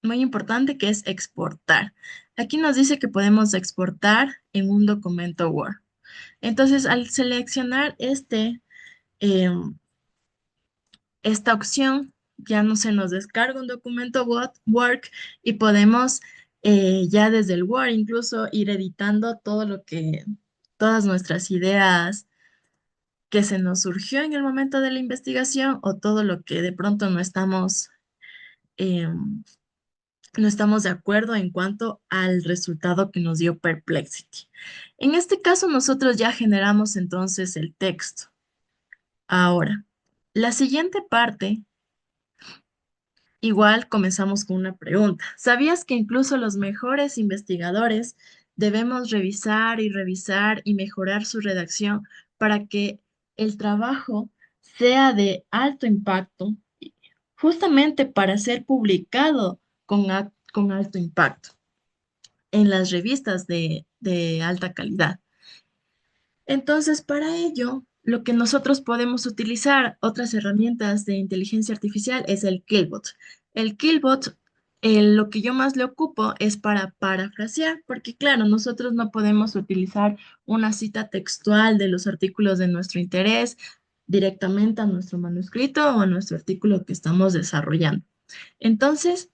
importante que es exportar. Aquí nos dice que podemos exportar en un documento Word. Entonces, al seleccionar esta opción, ya no se nos descarga un documento Word y podemos ya desde el Word incluso ir editando todas nuestras ideas que se nos surgió en el momento de la investigación o todo lo que de pronto em, no estamos de acuerdo en cuanto al resultado que nos dio Perplexity. En este caso, nosotros ya generamos entonces el texto. Ahora, la siguiente parte, igual comenzamos con una pregunta. ¿Sabías que incluso los mejores investigadores debemos revisar y mejorar su redacción para que el trabajo sea de alto impacto, justamente para ser publicado con alto impacto? en las revistas de alta calidad. Entonces, para ello, lo que nosotros podemos utilizar, otras herramientas de inteligencia artificial, es el Killbot. El Killbot, lo que yo más le ocupo es para parafrasear, porque claro, nosotros no podemos utilizar una cita textual de los artículos de nuestro interés directamente a nuestro manuscrito o a nuestro artículo que estamos desarrollando. Entonces,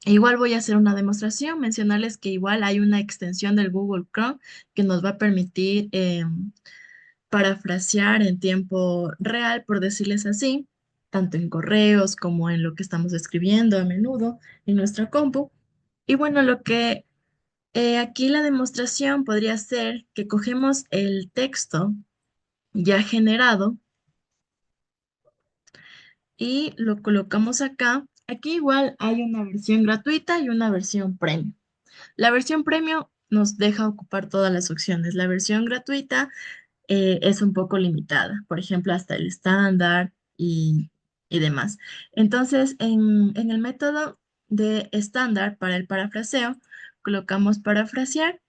igual voy a hacer una demostración, mencionarles que igual hay una extensión del Google Chrome que nos va a permitir parafrasear en tiempo real, por decirles así, tanto en correos como en lo que estamos escribiendo a menudo en nuestra compu. Y bueno, lo que aquí la demostración podría ser que cogemos el texto ya generado y lo colocamos acá. Aquí igual hay una versión gratuita y una versión premium. La versión premium nos deja ocupar todas las opciones. La versión gratuita es un poco limitada, por ejemplo, hasta el estándar y demás. Entonces, en el método de estándar para el parafraseo, colocamos parafrasear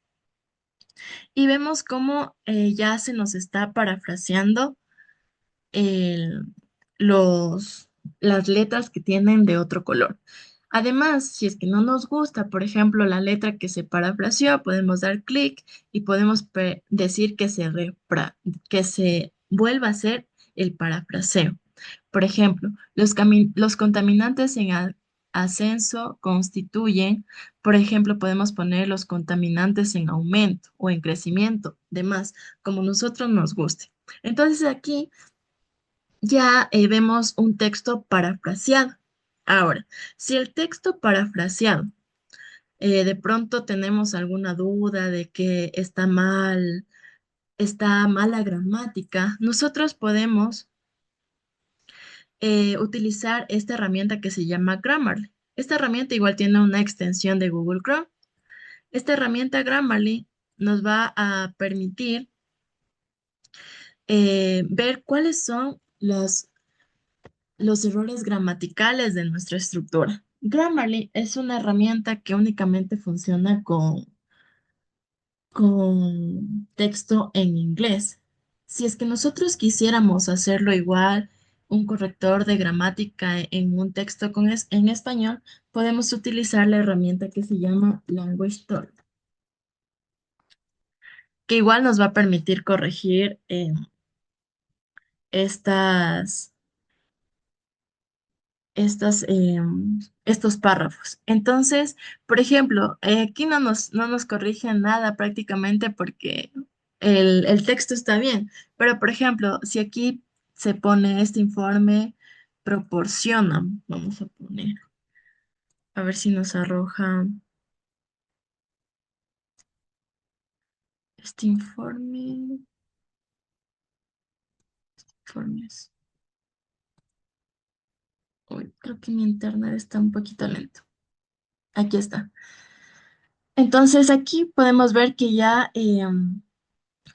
y vemos cómo ya se nos está parafraseando el- los, las letras que tienen de otro color. Además, si es que no nos gusta, por ejemplo, la letra que se parafraseó, podemos dar clic y podemos decir que que se vuelva a hacer el parafraseo. Por ejemplo, los contaminantes en ascenso constituyen, por ejemplo, podemos poner los contaminantes en aumento o en crecimiento, demás, como nosotros nos guste. Entonces aquí ya vemos un texto parafraseado. Ahora, si el texto parafraseado, de pronto tenemos alguna duda de que está mala gramática, nosotros podemos utilizar esta herramienta que se llama Grammarly. Esta herramienta igual tiene una extensión de Google Chrome. Esta herramienta Grammarly nos va a permitir ver cuáles son los errores gramaticales de nuestra estructura. Grammarly es una herramienta que únicamente funciona con texto en inglés. Si es que nosotros quisiéramos hacerlo igual, un corrector de gramática en un texto en español, podemos utilizar la herramienta que se llama LanguageTorrent, que igual nos va a permitir corregir estas estos párrafos. Entonces, por ejemplo, aquí no nos corrigen nada prácticamente porque el texto está bien, pero por ejemplo, si aquí se pone este informe proporciona, vamos a poner, a ver si nos arroja este informes. Uy, creo que mi internet está un poquito lento. Aquí está. Entonces aquí podemos ver que ya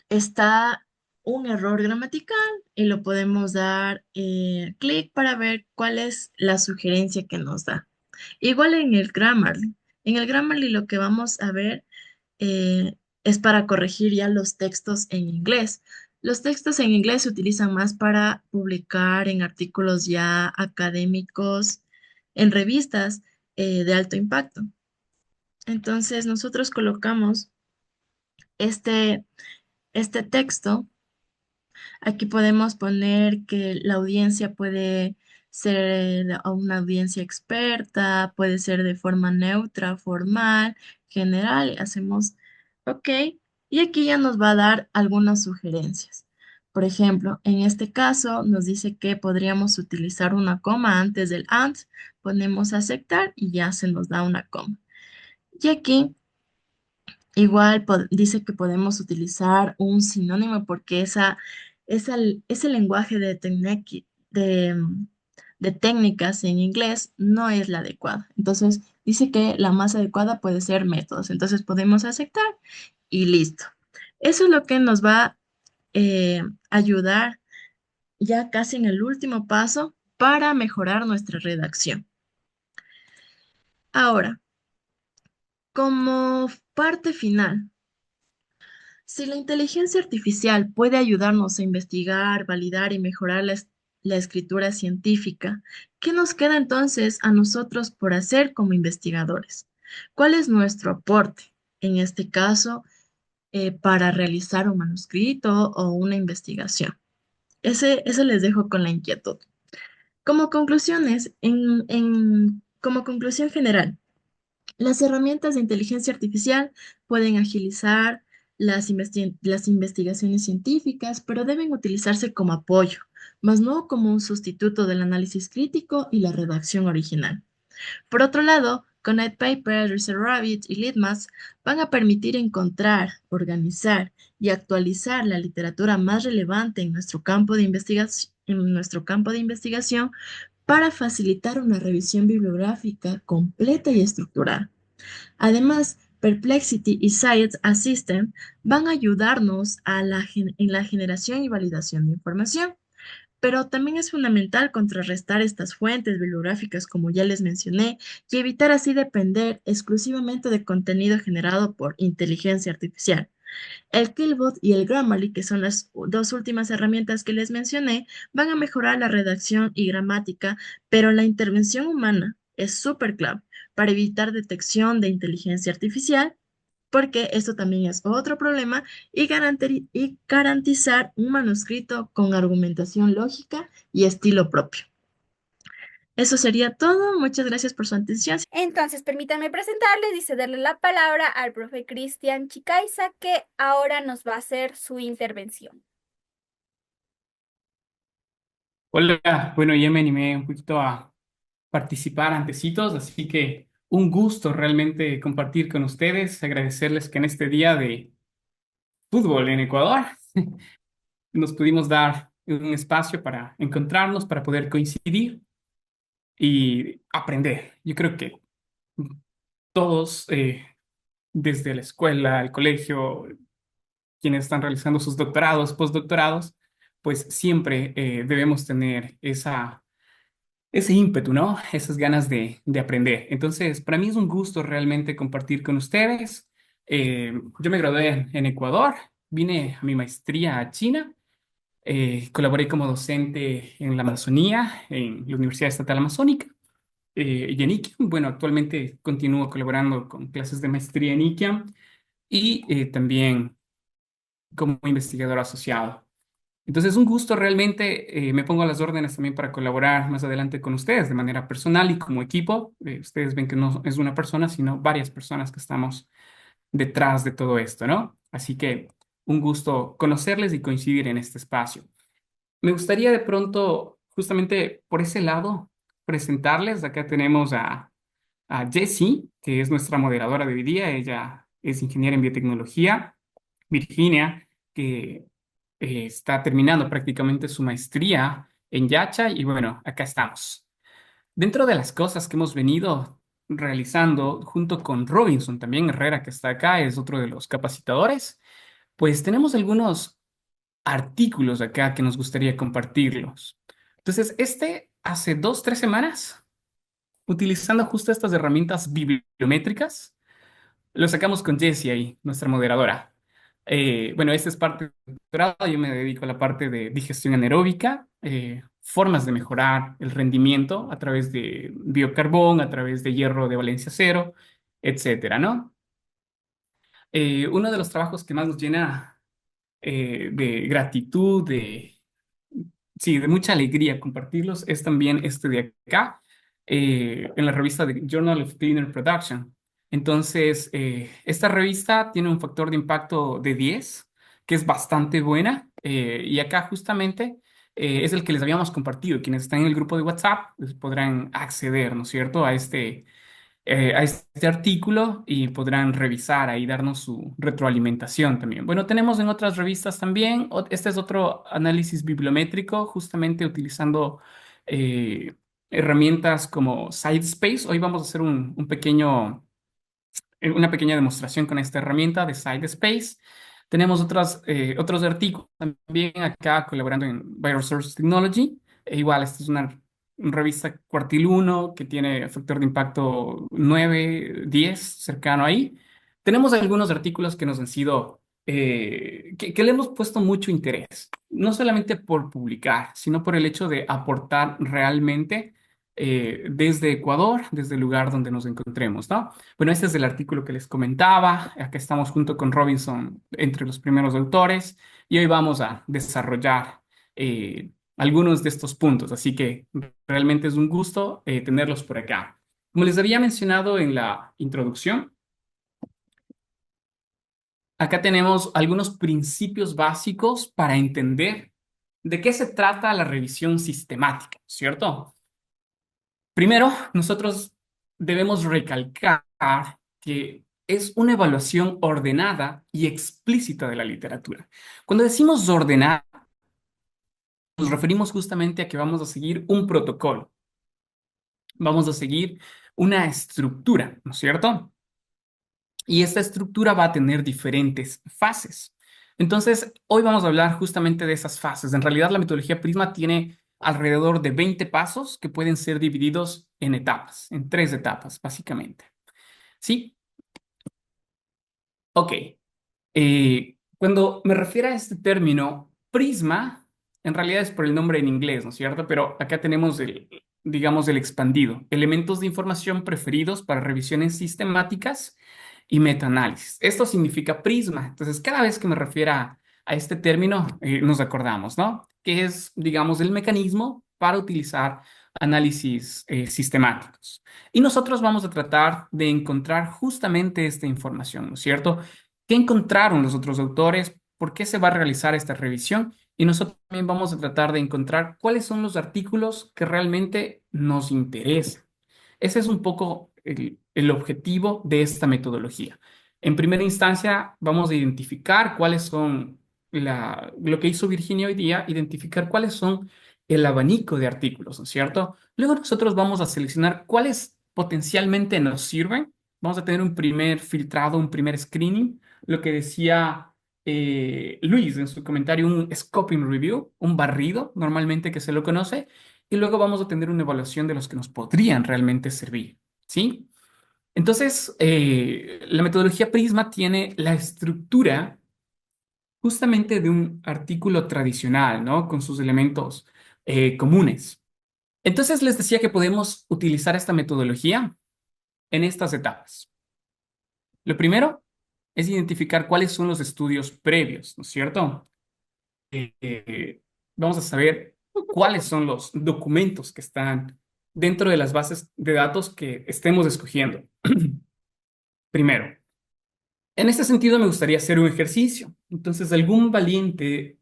está un error gramatical y lo podemos dar clic para ver cuál es la sugerencia que nos da. Igual en el Grammarly. En el Grammarly lo que vamos a ver es para corregir ya los textos en inglés. Los textos en inglés se utilizan más para publicar en artículos ya académicos, en revistas de alto impacto. Entonces nosotros colocamos este, este texto. Aquí podemos poner que la audiencia puede ser una audiencia experta, puede ser de forma neutra, formal, general. Hacemos OK. Y aquí ya nos va a dar algunas sugerencias. Por ejemplo, en este caso nos dice que podríamos utilizar una coma antes del and. Ponemos aceptar y ya se nos da una coma. Y aquí igual dice que podemos utilizar un sinónimo porque ese lenguaje de técnicas en inglés no es la adecuada. Entonces dice que la más adecuada puede ser métodos. Entonces podemos aceptar y listo. Eso es lo que nos va a ayudar ya casi en el último paso para mejorar nuestra redacción. Ahora, Como parte final, si la inteligencia artificial puede ayudarnos a investigar, validar y mejorar la escritura científica, ¿qué nos queda entonces a nosotros por hacer como investigadores? ¿Cuál es nuestro aporte, en este caso, para realizar un manuscrito o una investigación? Eso les dejo con la inquietud. Como conclusiones, como conclusión general, las herramientas de inteligencia artificial pueden agilizar las investigaciones científicas, pero deben utilizarse como apoyo, más no como un sustituto del análisis crítico y la redacción original. Por otro lado, ConnectPaper, ResearchRabbit y Litmas van a permitir encontrar, organizar y actualizar la literatura más relevante en nuestro campo de investigación para facilitar una revisión bibliográfica completa y estructurada. Además, Perplexity y Science Assistant van a ayudarnos en la generación y validación de información, pero también es fundamental contrarrestar estas fuentes bibliográficas, como ya les mencioné, y evitar así depender exclusivamente de contenido generado por inteligencia artificial. El Killbot y el Grammarly, que son las dos últimas herramientas que les mencioné, van a mejorar la redacción y gramática, pero la intervención humana es súper clave para evitar detección de inteligencia artificial, porque esto también es otro problema, y garantizar un manuscrito con argumentación lógica y estilo propio. Eso sería todo. Muchas gracias por su atención. Entonces, permítanme presentarles y cederle la palabra al profe Cristian Chicaiza, que ahora nos va a hacer su intervención. Hola, bueno, ya me animé un poquito a participar antecitos, así que un gusto realmente compartir con ustedes, agradecerles que en este día de fútbol en Ecuador nos pudimos dar un espacio para encontrarnos, para poder coincidir y aprender. Yo creo que todos, desde la escuela, el colegio, quienes están realizando sus doctorados, postdoctorados, pues siempre debemos tener ese ímpetu, ¿no? Esas ganas de aprender. Entonces, para mí es un gusto realmente compartir con ustedes. Yo me gradué en Ecuador, vine a mi maestría a China, colaboré como docente en la Amazonía, en la Universidad Estatal Amazónica y en ICAM. Bueno, actualmente continúo colaborando con clases de maestría en ICAM y también como investigador asociado. Entonces, un gusto realmente. Me pongo a las órdenes también para colaborar más adelante con ustedes de manera personal y como equipo. Ustedes ven que no es una persona, sino varias personas que estamos detrás de todo esto, ¿no? Así que un gusto conocerles y coincidir en este espacio. Me gustaría de pronto, justamente por ese lado, presentarles. Acá tenemos a Jessie, que es nuestra moderadora de hoy día. Ella es ingeniera en biotecnología. Virginia, que está terminando prácticamente su maestría en Yacha, y bueno, acá estamos. Dentro de las cosas que hemos venido realizando junto con Robinson, también Herrera, que está acá, es otro de los capacitadores, pues tenemos algunos artículos acá que nos gustaría compartirlos. Entonces, hace 2, 3 semanas, utilizando justo estas herramientas bibliométricas, lo sacamos con Jessie ahí, nuestra moderadora. Bueno, esta es parte del doctorado. Yo me dedico a la parte de digestión anaeróbica, formas de mejorar el rendimiento a través de biocarbón, a través de hierro de valencia cero, etcétera, ¿no? Uno de los trabajos que más nos llena de gratitud, sí, de mucha alegría compartirlos, es también este de acá, en la revista de Journal of Cleaner Production. Entonces, esta revista tiene un factor de impacto de 10, que es bastante buena, y acá justamente es el que les habíamos compartido. Quienes están en el grupo de WhatsApp pues, podrán acceder, ¿no es cierto?, a este artículo y podrán revisar ahí, darnos su retroalimentación también. Bueno, tenemos en otras revistas también. Este es otro análisis bibliométrico, justamente utilizando eh, herramientas como SciSpace. Hoy vamos a hacer una pequeña demostración con esta herramienta de SciSpace. Tenemos otros artículos también acá colaborando en Bioresource Technology. E igual, esta es una revista Cuartil 1, que tiene factor de impacto 9, 10, cercano ahí. Tenemos algunos artículos que nos han sido, que le hemos puesto mucho interés, no solamente por publicar, sino por el hecho de aportar realmente desde Ecuador, desde el lugar donde nos encontremos, ¿no? Bueno, este es el artículo que les comentaba. Acá estamos junto con Robinson entre los primeros autores y hoy vamos a desarrollar algunos de estos puntos. Así que realmente es un gusto tenerlos por acá. Como les había mencionado en la introducción, acá tenemos algunos principios básicos para entender de qué se trata la revisión sistemática, ¿cierto? Primero, nosotros debemos recalcar que es una evaluación ordenada y explícita de la literatura. Cuando decimos ordenada, nos referimos justamente a que vamos a seguir un protocolo, vamos a seguir una estructura, ¿no es cierto? Y esta estructura va a tener diferentes fases. Entonces, hoy vamos a hablar justamente de esas fases. En realidad, la metodología Prisma tiene alrededor de 20 pasos que pueden ser divididos en etapas, en 3 etapas, básicamente. ¿Sí? Ok. Cuando me refiero a este término, prisma, en realidad es por el nombre en inglés, ¿no es cierto? Pero acá tenemos digamos, el expandido, elementos de información preferidos para revisiones sistemáticas y metaanálisis. Esto significa prisma. Entonces, cada vez que me refiero a este término, nos acordamos, ¿no? Que es, digamos, el mecanismo para utilizar análisis sistemáticos. Y nosotros vamos a tratar de encontrar justamente esta información, ¿no es cierto? ¿Qué encontraron los otros autores? ¿Por qué se va a realizar esta revisión? Y nosotros también vamos a tratar de encontrar cuáles son los artículos que realmente nos interesan. Ese es un poco el objetivo de esta metodología. En primera instancia, vamos a identificar cuáles son lo que hizo Virginia hoy día, identificar cuáles son el abanico de artículos, ¿no es cierto? Luego nosotros vamos a seleccionar cuáles potencialmente nos sirven. Vamos a tener un primer filtrado, un primer screening, lo que decía Luis en su comentario, un scoping review, un barrido normalmente que se lo conoce, y luego vamos a tener una evaluación de los que nos podrían realmente servir, ¿sí? Entonces, la metodología Prisma tiene la estructura justamente de un artículo tradicional, ¿no? Con sus elementos comunes. Entonces, les decía que podemos utilizar esta metodología en estas etapas. Lo primero es identificar cuáles son los estudios previos, ¿no es cierto? Vamos a saber cuáles son los documentos que están dentro de las bases de datos que estemos escogiendo. Primero, en este sentido me gustaría hacer un ejercicio. Entonces, algún valiente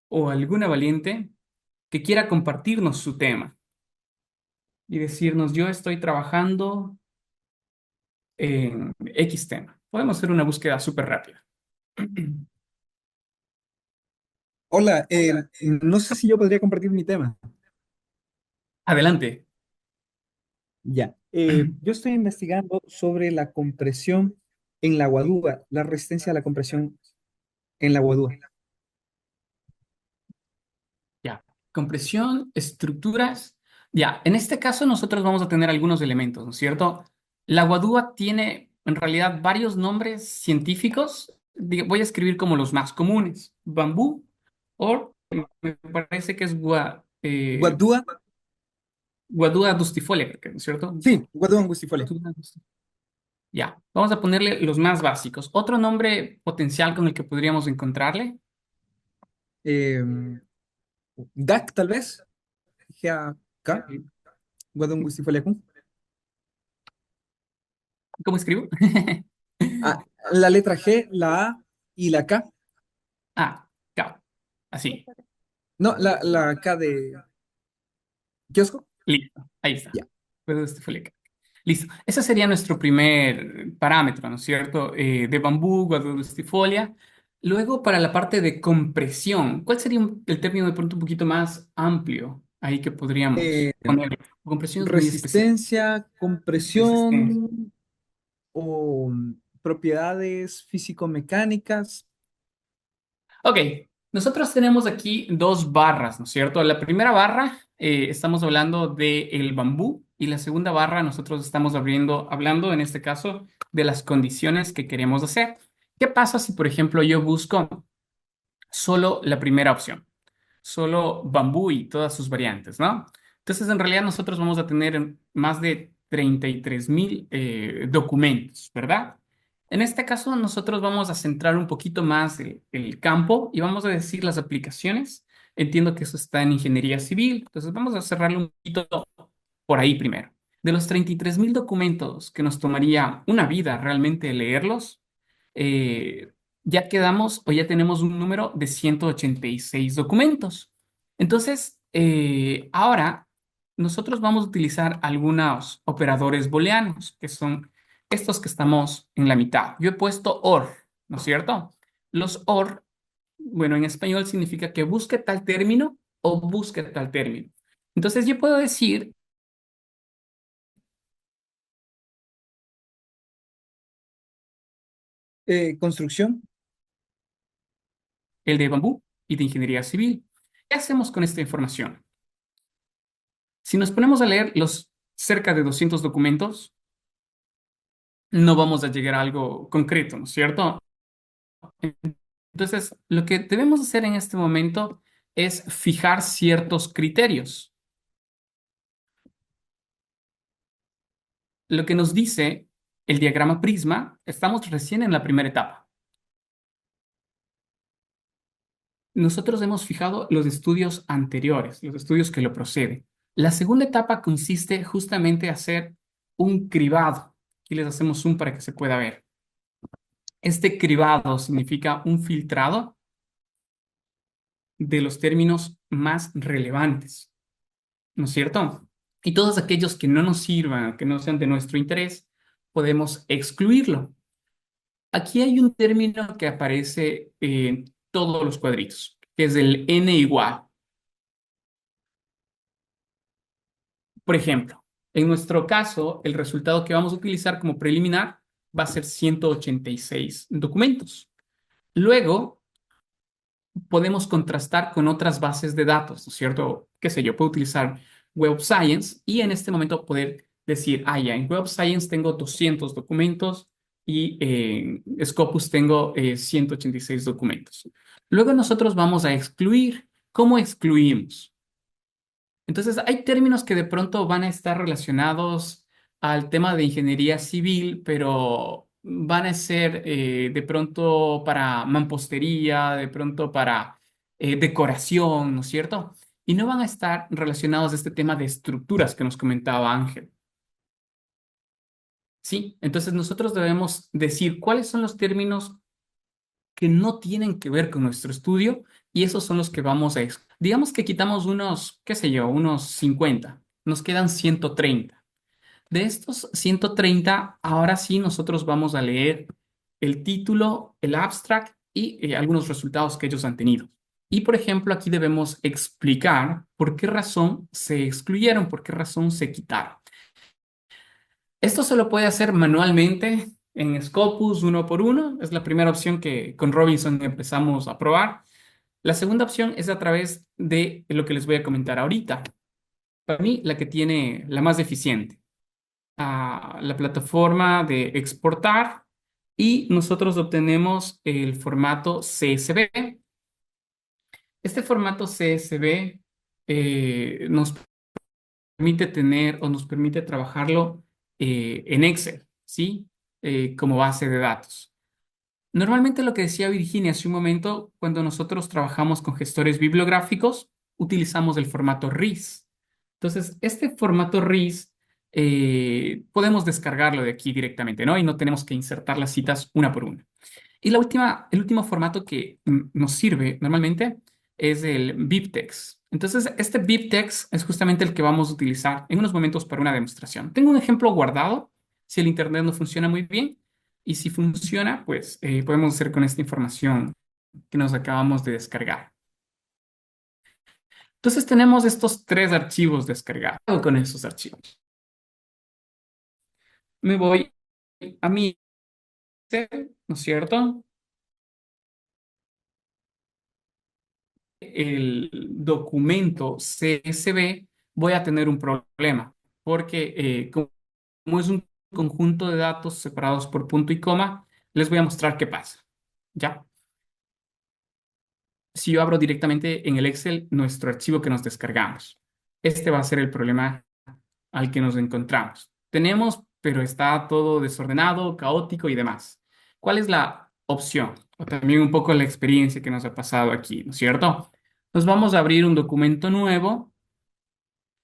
o alguna valiente que quiera compartirnos su tema y decirnos, yo estoy trabajando en X tema. Podemos hacer una búsqueda súper rápida. Hola, no sé si yo podría compartir mi tema. Adelante. Ya. Yo estoy investigando sobre la compresión en la guadúa, la resistencia a la compresión en la guadúa. Ya, compresión, estructuras. Ya, en este caso nosotros vamos a tener algunos elementos, ¿no es cierto? La guadúa tiene en realidad varios nombres científicos. Voy a escribir como los más comunes. Bambú, o me parece que es Guadúa, Guadúa dustifolia, creo que, ¿no es cierto? sí, guadúa angustifolia. Ya, vamos a ponerle los más básicos. Otro nombre potencial con el que podríamos encontrarle, Eh, GAC, tal vez. GAK, eh, guadúa angustifolia Q. ¿cómo escribo? Ah, la letra G, la A y la K. Ah, cao, así. No, la K de kiosco. Listo, ahí está. Ya. Puedo foliar. Listo. Ese sería nuestro primer parámetro, ¿no es cierto? De bambú, guadustifolia. Luego, para la parte de compresión, ¿cuál sería el término de pronto un poquito más amplio ahí que podríamos Eh, poner? Compresión es muy específico. Resistencia, Resistencia. compresión o propiedades físico-mecánicas. Ok, Nosotros tenemos aquí dos barras, ¿no es cierto? La primera barra, estamos hablando del bambú y la segunda barra nosotros estamos hablando en este caso de las condiciones que queremos hacer. ¿Qué pasa si, por ejemplo, yo busco solo la primera opción? Solo bambú y todas sus variantes, ¿no? Entonces, en realidad nosotros vamos a tener más de 33.000 documentos, ¿verdad? En este caso, nosotros vamos a centrar un poquito más el campo y vamos a decir las aplicaciones. Entiendo que eso está en ingeniería civil, entonces vamos a cerrarlo un poquito por ahí primero. De los 33.000 documentos que nos tomaría una vida realmente leerlos, eh, ya quedamos o ya tenemos un número de 186 documentos. Entonces, ahora nosotros vamos a utilizar algunos operadores booleanos, que son estos que estamos en la mitad. Yo he puesto OR, ¿no es cierto? Los OR, bueno, en español significa que busque tal término o busque tal término. Entonces, yo puedo decir Construcción. el de bambú y de ingeniería civil. ¿Qué hacemos con esta información? Si nos ponemos a leer los cerca de 200 documentos, no vamos a llegar a algo concreto, ¿no es cierto? Entonces, lo que debemos hacer en este momento es fijar ciertos criterios. Lo que nos dice el diagrama Prisma, estamos recién en la primera etapa. Nosotros hemos fijado los estudios anteriores, los estudios que lo proceden. La segunda etapa consiste justamente en hacer un cribado. Aquí les hacemos zoom para que se pueda ver. Este cribado significa un filtrado de los términos más relevantes, ¿no es cierto? Y todos aquellos que no nos sirvan, que no sean de nuestro interés, podemos excluirlo. Aquí hay un término que aparece en todos los cuadritos, que es el n igual. Por ejemplo, en nuestro caso, el resultado que vamos a utilizar como preliminar va a ser 186 documentos. Luego, podemos contrastar con otras bases de datos, ¿no es cierto? Qué sé yo, puedo utilizar Web Science y en este momento poder decir, ah, ya, en Web Science tengo 200 documentos y en Scopus tengo 186 documentos. Luego nosotros vamos a excluir. ¿Cómo excluimos? Entonces, hay términos que de pronto van a estar relacionados al tema de ingeniería civil, pero van a ser de pronto para mampostería, de pronto para decoración, ¿no es cierto? Y no van a estar relacionados a este tema de estructuras que nos comentaba Ángel. ¿Sí? Entonces, nosotros debemos decir cuáles son los términos que no tienen que ver con nuestro estudio y esos son los que vamos a... Digamos que quitamos unos, qué sé yo, unos 50, nos quedan 130. De estos 130, ahora sí nosotros vamos a leer el título, el abstract y algunos resultados que ellos han tenido. Y por ejemplo, aquí debemos explicar por qué razón se excluyeron, por qué razón se quitaron. Esto se lo puede hacer manualmente en Scopus uno por uno. Es la primera opción que con Robinson empezamos a probar. La segunda opción es a través de lo que les voy a comentar ahorita. Para mí, la que tiene la más eficiente, la plataforma de exportar y nosotros obtenemos el formato CSV. Este formato CSV nos permite tener o nos permite trabajarlo en Excel, ¿sí? Como base de datos. Normalmente lo que decía Virginia hace un momento, cuando nosotros trabajamos con gestores bibliográficos, utilizamos el formato RIS. Entonces, este formato RIS podemos descargarlo de aquí directamente, ¿no? Y no tenemos que insertar las citas una por una. Y el último formato que nos sirve normalmente es el BibTeX. Entonces, este BibTeX es justamente el que vamos a utilizar en unos momentos para una demostración. Tengo un ejemplo guardado, si el internet no funciona muy bien, y si funciona, pues podemos hacer con esta información que nos acabamos de descargar. Entonces, tenemos estos tres archivos descargados. ¿Qué hago con esos archivos? Me voy a mi, ¿no es cierto? el documento CSV, voy a tener un problema, porque como es un conjunto de datos separados por punto y coma, les voy a mostrar qué pasa. ¿Ya? Si yo abro directamente en el Excel nuestro archivo que nos descargamos, este va a ser el problema al que nos encontramos. Tenemos, pero está todo desordenado, caótico y demás. ¿Cuál es la opción? O también un poco la experiencia que nos ha pasado aquí, ¿no es cierto? Nos vamos a abrir un documento nuevo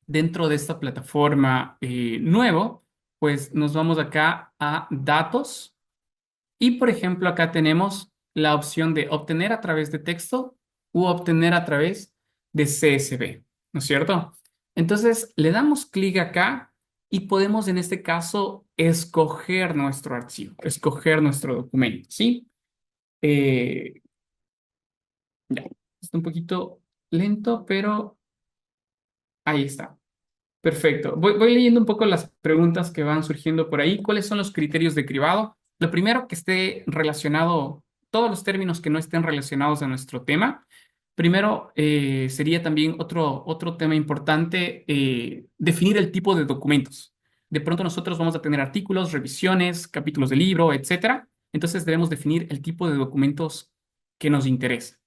dentro de esta plataforma nuevo, pues nos vamos acá a datos y, por ejemplo, acá tenemos la opción de obtener a través de texto u obtener a través de CSV, ¿no es cierto? Entonces, le damos clic acá y podemos, en este caso, escoger nuestro archivo, escoger nuestro documento, ¿sí? Eh, ya, está un poquito lento, pero ahí está. Perfecto. Voy leyendo un poco las preguntas que van surgiendo por ahí. ¿Cuáles son los criterios de cribado? Lo primero, que esté relacionado, todos los términos que no estén relacionados a nuestro tema. Primero, sería también otro tema importante, definir el tipo de documentos. De pronto nosotros vamos a tener artículos, revisiones, capítulos de libro, etcétera. Entonces debemos definir el tipo de documentos que nos interesa.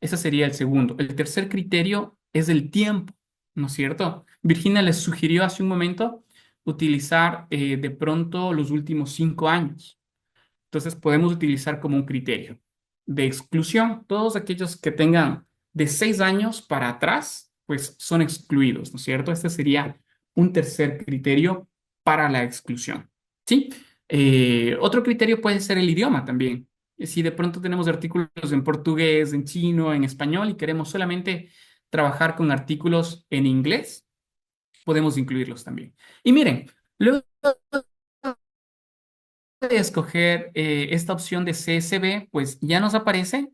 Ese sería el segundo. El tercer criterio es el tiempo, ¿no es cierto? Virginia les sugirió hace un momento utilizar de pronto los últimos 5 años. Entonces podemos utilizar como un criterio de exclusión. Todos aquellos que tengan de 6 años para atrás, pues son excluidos, ¿no es cierto? Este sería un tercer criterio para la exclusión. ¿Sí? Otro criterio puede ser el idioma también. Si de pronto tenemos artículos en portugués, en chino, en español y queremos solamente trabajar con artículos en inglés, podemos incluirlos también. Y miren, luego de escoger esta opción de CSV, pues ya nos aparece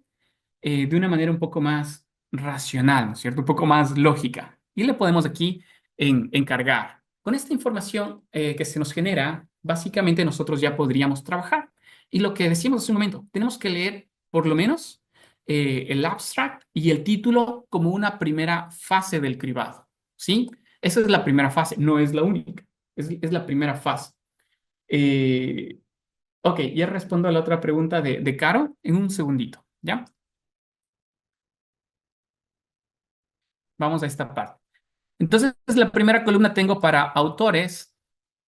de una manera un poco más racional, ¿no es cierto? Un poco más lógica. Y le podemos aquí encargar. Con esta información que se nos genera, básicamente nosotros ya podríamos trabajar. Y lo que decíamos hace un momento, tenemos que leer por lo menos el abstract y el título como una primera fase del cribado, ¿sí? Esa es la primera fase, no es la única, es la primera fase. Eh, ok, ya respondo a la otra pregunta de Caro en un segundito, ¿ya? Vamos a esta parte. Entonces, la primera columna tengo para autores.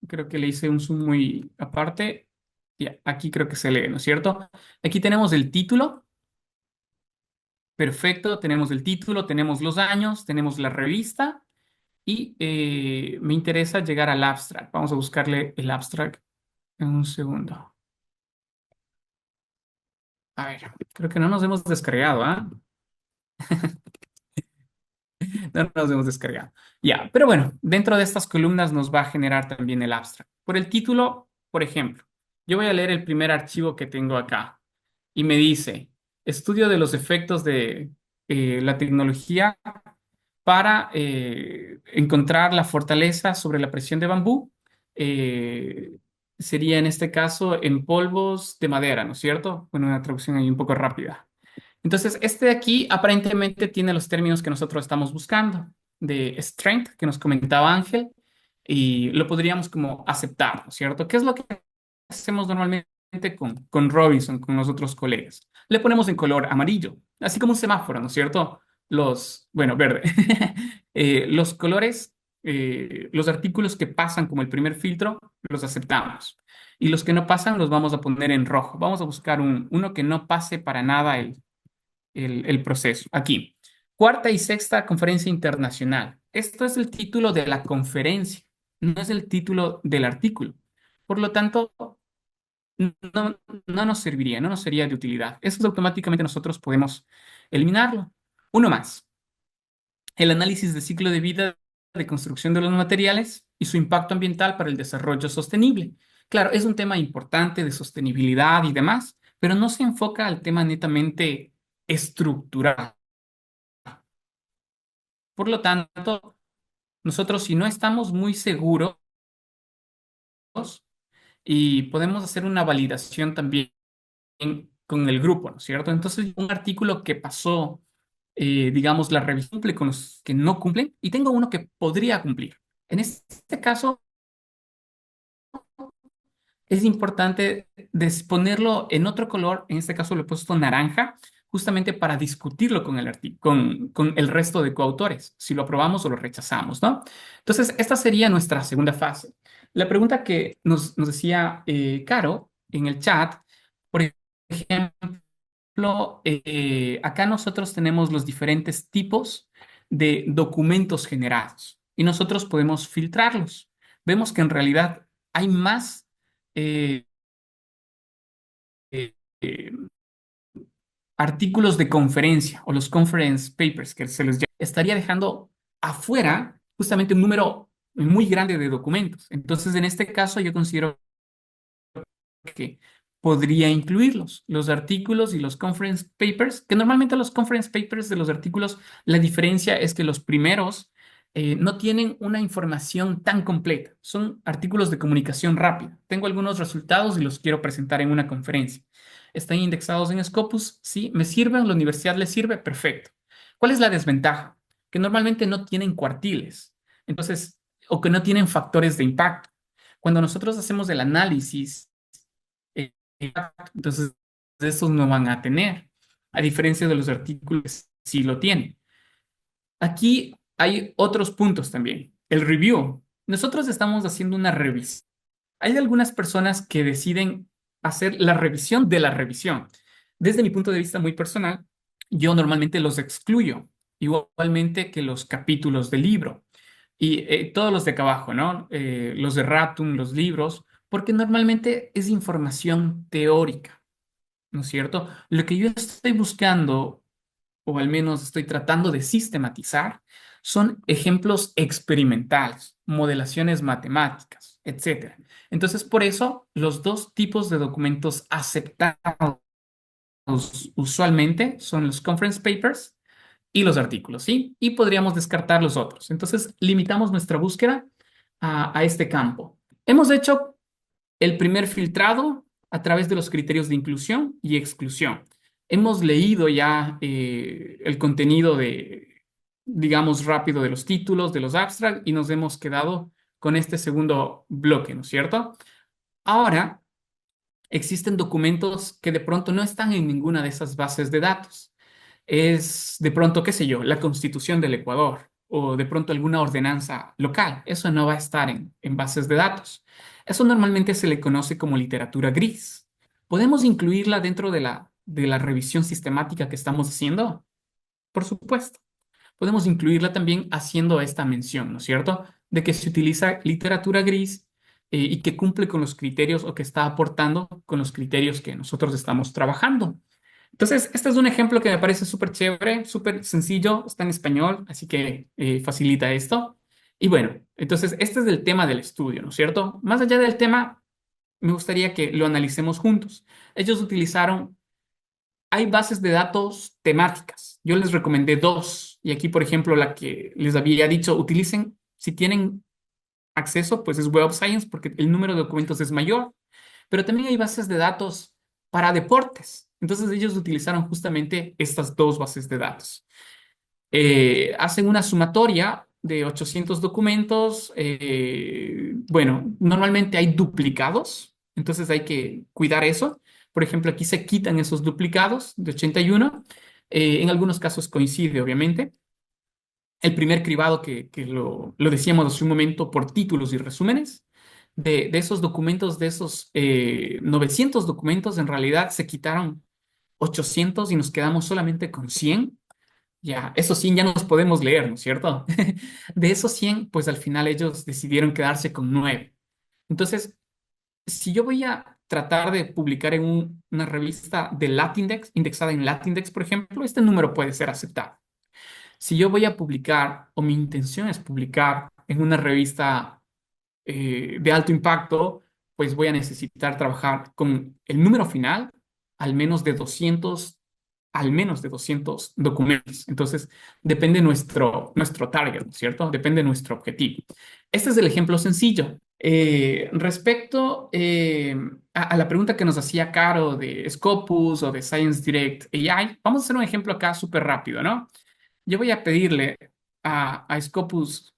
Creo que le hice un zoom muy aparte. Ya, aquí creo que se lee, ¿no es cierto? Aquí tenemos el título. Perfecto, tenemos el título, tenemos los años, tenemos la revista y me interesa llegar al abstract. Vamos a buscarle el abstract en un segundo. A ver, creo que no nos hemos descargado, ¿ah? No nos hemos descargado. Ya, pero bueno, dentro de estas columnas nos va a generar también el abstract. Por el título, por ejemplo, yo voy a leer el primer archivo que tengo acá y me dice, estudio de los efectos de la tecnología para encontrar la fortaleza sobre la presión de bambú. Eh, Sería en este caso en polvos de madera, ¿no es cierto? Bueno, una traducción ahí un poco rápida. Entonces, este de aquí aparentemente tiene los términos que nosotros estamos buscando, de strength, que nos comentaba Ángel, y lo podríamos como aceptar, ¿no es cierto? ¿Qué es lo que hacemos normalmente con Robinson, con los otros colegas? Le ponemos en color amarillo, así como un semáforo, ¿no es cierto? Bueno, verde. Los colores, los artículos que pasan como el primer filtro, los aceptamos. Y los que no pasan, los vamos a poner en rojo. Vamos a buscar uno que no pase para nada el proceso. Aquí, cuarta y sexta conferencia internacional. Esto es el título de la conferencia, no es el título del artículo. Por lo tanto, no nos serviría, no nos sería de utilidad. Eso automáticamente nosotros podemos eliminarlo. Uno más, el análisis de ciclo de vida de construcción de los materiales y su impacto ambiental para el desarrollo sostenible. Claro, es un tema importante de sostenibilidad y demás, pero no se enfoca al tema netamente estructural. Por lo tanto, nosotros si no estamos muy seguros y podemos hacer una validación también con el grupo, ¿no es cierto? Entonces, un artículo que pasó digamos, la revisión cumple con los que no cumplen y tengo uno que podría cumplir. En este caso, es importante ponerlo en otro color, en este caso lo he puesto naranja, justamente para discutirlo con con el resto de coautores, si lo aprobamos o lo rechazamos, ¿no? Entonces, esta sería nuestra segunda fase. La pregunta que nos decía Caro en el chat, por ejemplo, acá nosotros tenemos los diferentes tipos de documentos generados y nosotros podemos filtrarlos. Vemos que en realidad hay más eh, eh, eh, artículos de conferencia o los conference papers que se les llama, estaría dejando afuera justamente un número muy grande de documentos. Entonces, en este caso, yo considero que podría incluirlos, los artículos y los conference papers, que normalmente los conference papers de los artículos, la diferencia es que los primeros no tienen una información tan completa, son artículos de comunicación rápida. Tengo algunos resultados y los quiero presentar en una conferencia. ¿Están indexados en Scopus? Sí, ¿me sirven? ¿La universidad les sirve? Perfecto. ¿Cuál es la desventaja? Que normalmente no tienen cuartiles, entonces, o que no tienen factores de impacto. Cuando nosotros hacemos el análisis entonces, estos no van a tener, a diferencia de los artículos, sí lo tienen. Aquí hay otros puntos también. El review. Nosotros estamos haciendo una revisión. Hay algunas personas que deciden hacer la revisión de la revisión. Desde mi punto de vista muy personal, yo normalmente los excluyo, igualmente que los capítulos del libro y todos los de acá abajo, ¿no? Los de Ratum, los libros, porque normalmente es información teórica. ¿No es cierto? Lo que yo estoy buscando, o al menos estoy tratando de sistematizar, son ejemplos experimentales, modelaciones matemáticas, etcétera. Entonces, por eso, los dos tipos de documentos aceptados usualmente son los conference papers y los artículos, ¿sí? Y podríamos descartar los otros. Entonces, limitamos nuestra búsqueda a este campo. Hemos hecho el primer filtrado a través de los criterios de inclusión y exclusión. Hemos leído ya el contenido digamos, rápido de los títulos, de los abstracts, y nos hemos quedado con este segundo bloque, ¿no es cierto? Ahora, existen documentos que de pronto no están en ninguna de esas bases de datos. Es de pronto, qué sé yo, la Constitución del Ecuador o de pronto alguna ordenanza local. Eso no va a estar en bases de datos. Eso normalmente se le conoce como literatura gris. ¿Podemos incluirla dentro de de la revisión sistemática que estamos haciendo? Por supuesto. Podemos incluirla también haciendo esta mención, ¿no es cierto? De que se utiliza literatura gris y que cumple con los criterios o que está aportando con los criterios que nosotros estamos trabajando. Entonces, este es un ejemplo que me parece súper chévere, súper sencillo, está en español, así que facilita esto. Y bueno, entonces este es el tema del estudio, ¿no es cierto? Más allá del tema, me gustaría que lo analicemos juntos. Ellos utilizaron, hay bases de datos temáticas. Yo les recomendé dos, y aquí, por ejemplo, la que les había dicho, utilicen, si tienen acceso, pues es Web of Science, porque el número de documentos es mayor, pero también hay bases de datos para deportes. Entonces ellos utilizaron justamente estas dos bases de datos. Hacen una sumatoria de 800 documentos. Bueno, normalmente hay duplicados, entonces hay que cuidar eso. Por ejemplo, aquí se quitan esos duplicados de 81. En algunos casos coincide, obviamente. El primer cribado que lo decíamos hace un momento por títulos y resúmenes. De esos documentos, de esos 900 documentos, en realidad se quitaron 800 y nos quedamos solamente con 100. Ya, esos 100 ya nos podemos leer, ¿no es cierto? De esos 100, pues al final ellos decidieron quedarse con 9. Entonces, si yo voy a tratar de publicar en una revista de Latindex, indexada en Latindex, por ejemplo, este número puede ser aceptado. Si yo voy a publicar, o mi intención es publicar en una revista de alto impacto, pues voy a necesitar trabajar con el número final, al menos de 200 al menos de 200 documentos. Entonces, depende nuestro target, ¿no es cierto? Depende nuestro objetivo. Este es el ejemplo sencillo. Respecto a la pregunta que nos hacía Caro de Scopus o de Science Direct AI, vamos a hacer un ejemplo acá súper rápido, ¿no? yo voy a pedirle a Scopus,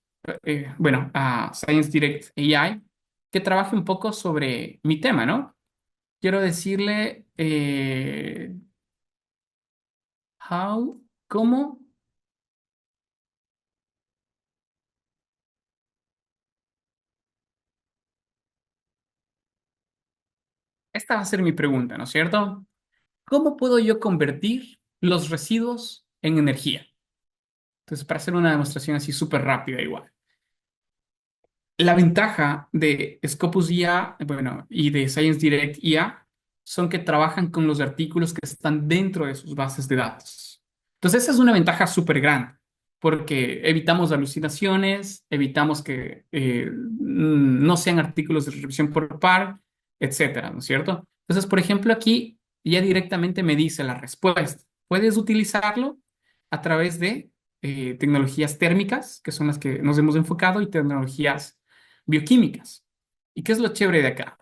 bueno, a Science Direct AI, que trabaje un poco sobre mi tema, ¿no? Quiero decirle, ¿cómo? Esta va a ser mi pregunta, ¿no es cierto? ¿Cómo puedo yo convertir los residuos en energía? Entonces, para hacer una demostración así súper rápida igual. La ventaja de Scopus IA, bueno, y de Science Direct IA son que trabajan con los artículos que están dentro de sus bases de datos. Entonces, esa es una ventaja súper grande, porque evitamos alucinaciones, evitamos que no sean artículos de revisión por par, etcétera, ¿no es cierto? Entonces, por ejemplo, aquí ya directamente me dice la respuesta. Puedes utilizarlo a través de tecnologías térmicas, que son las que nos hemos enfocado, y tecnologías bioquímicas. ¿Y qué es lo chévere de acá?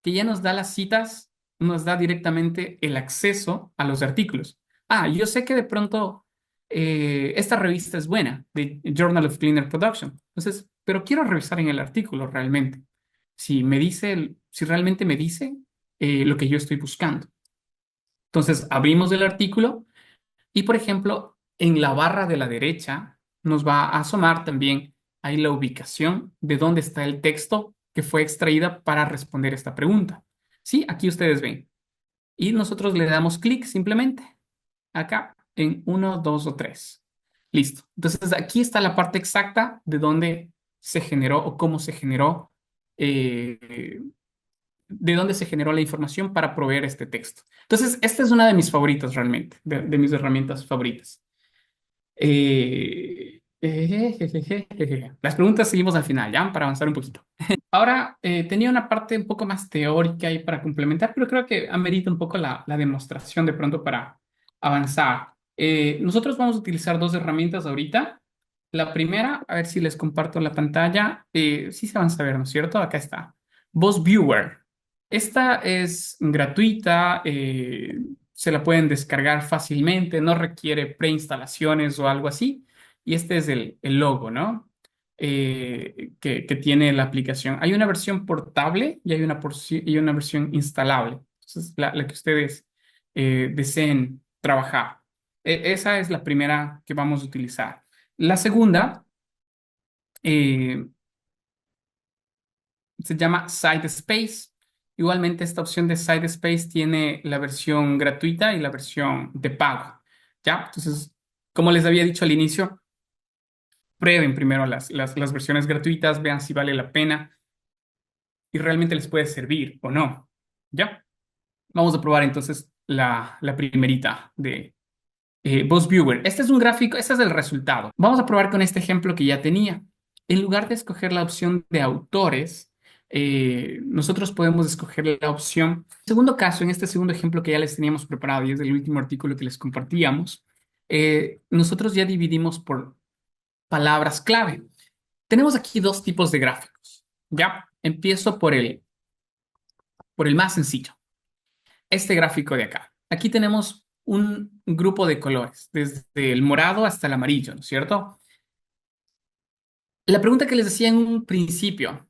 Que ya nos da las citas, nos da directamente el acceso a los artículos. Ah, yo sé que de pronto esta revista es buena, de Journal of Cleaner Production. Entonces, pero quiero revisar en el artículo realmente. Si me dice, si realmente me dice lo que yo estoy buscando. Entonces, abrimos el artículo y, por ejemplo, en la barra de la derecha nos va a asomar también ahí la ubicación de dónde está el texto que fue extraída para responder esta pregunta. Sí, aquí ustedes ven. Y nosotros le damos clic simplemente acá en uno, 2 o 3. Listo. Entonces aquí está la parte exacta de dónde se generó o cómo se generó, de dónde se generó la información para proveer este texto. Entonces, esta es una de mis favoritas realmente, de mis herramientas favoritas. Las preguntas seguimos al final, ¿ya? Para avanzar un poquito. Ahora, tenía una parte un poco más teórica ahí para complementar, pero creo que amerita un poco la demostración de pronto para avanzar. Nosotros vamos a utilizar dos herramientas ahorita. La primera, a ver si les comparto la pantalla. Sí se van a saber, ¿no es cierto? Acá está. Voz Viewer. Esta es gratuita, se la pueden descargar fácilmente, no requiere preinstalaciones o algo así. Y este es el logo, ¿no? Que tiene la aplicación. Hay una versión portable y hay y una versión instalable. Entonces, la que ustedes deseen trabajar. Esa es la primera que vamos a utilizar. La segunda eh, se llama Side Space. Igualmente, esta opción de Side Space tiene la versión gratuita y la versión de pago. ¿Ya? Entonces, como les había dicho al inicio, prueben primero las versiones gratuitas, vean si vale la pena y realmente les puede servir o no. ¿Ya? Vamos a probar entonces la primerita de Boss Viewer. Este es un gráfico, este es el resultado. Vamos a probar con este ejemplo que ya tenía. En lugar de escoger la opción de autores, nosotros podemos escoger la opción. En segundo caso, en este segundo ejemplo que ya les teníamos preparado y es el último artículo que les compartíamos, nosotros ya dividimos por palabras clave. Tenemos aquí dos tipos de gráficos. Ya, empiezo por el más sencillo. Este gráfico de acá. Aquí tenemos un grupo de colores, desde el morado hasta el amarillo, ¿no es cierto? La pregunta que les decía en un principio,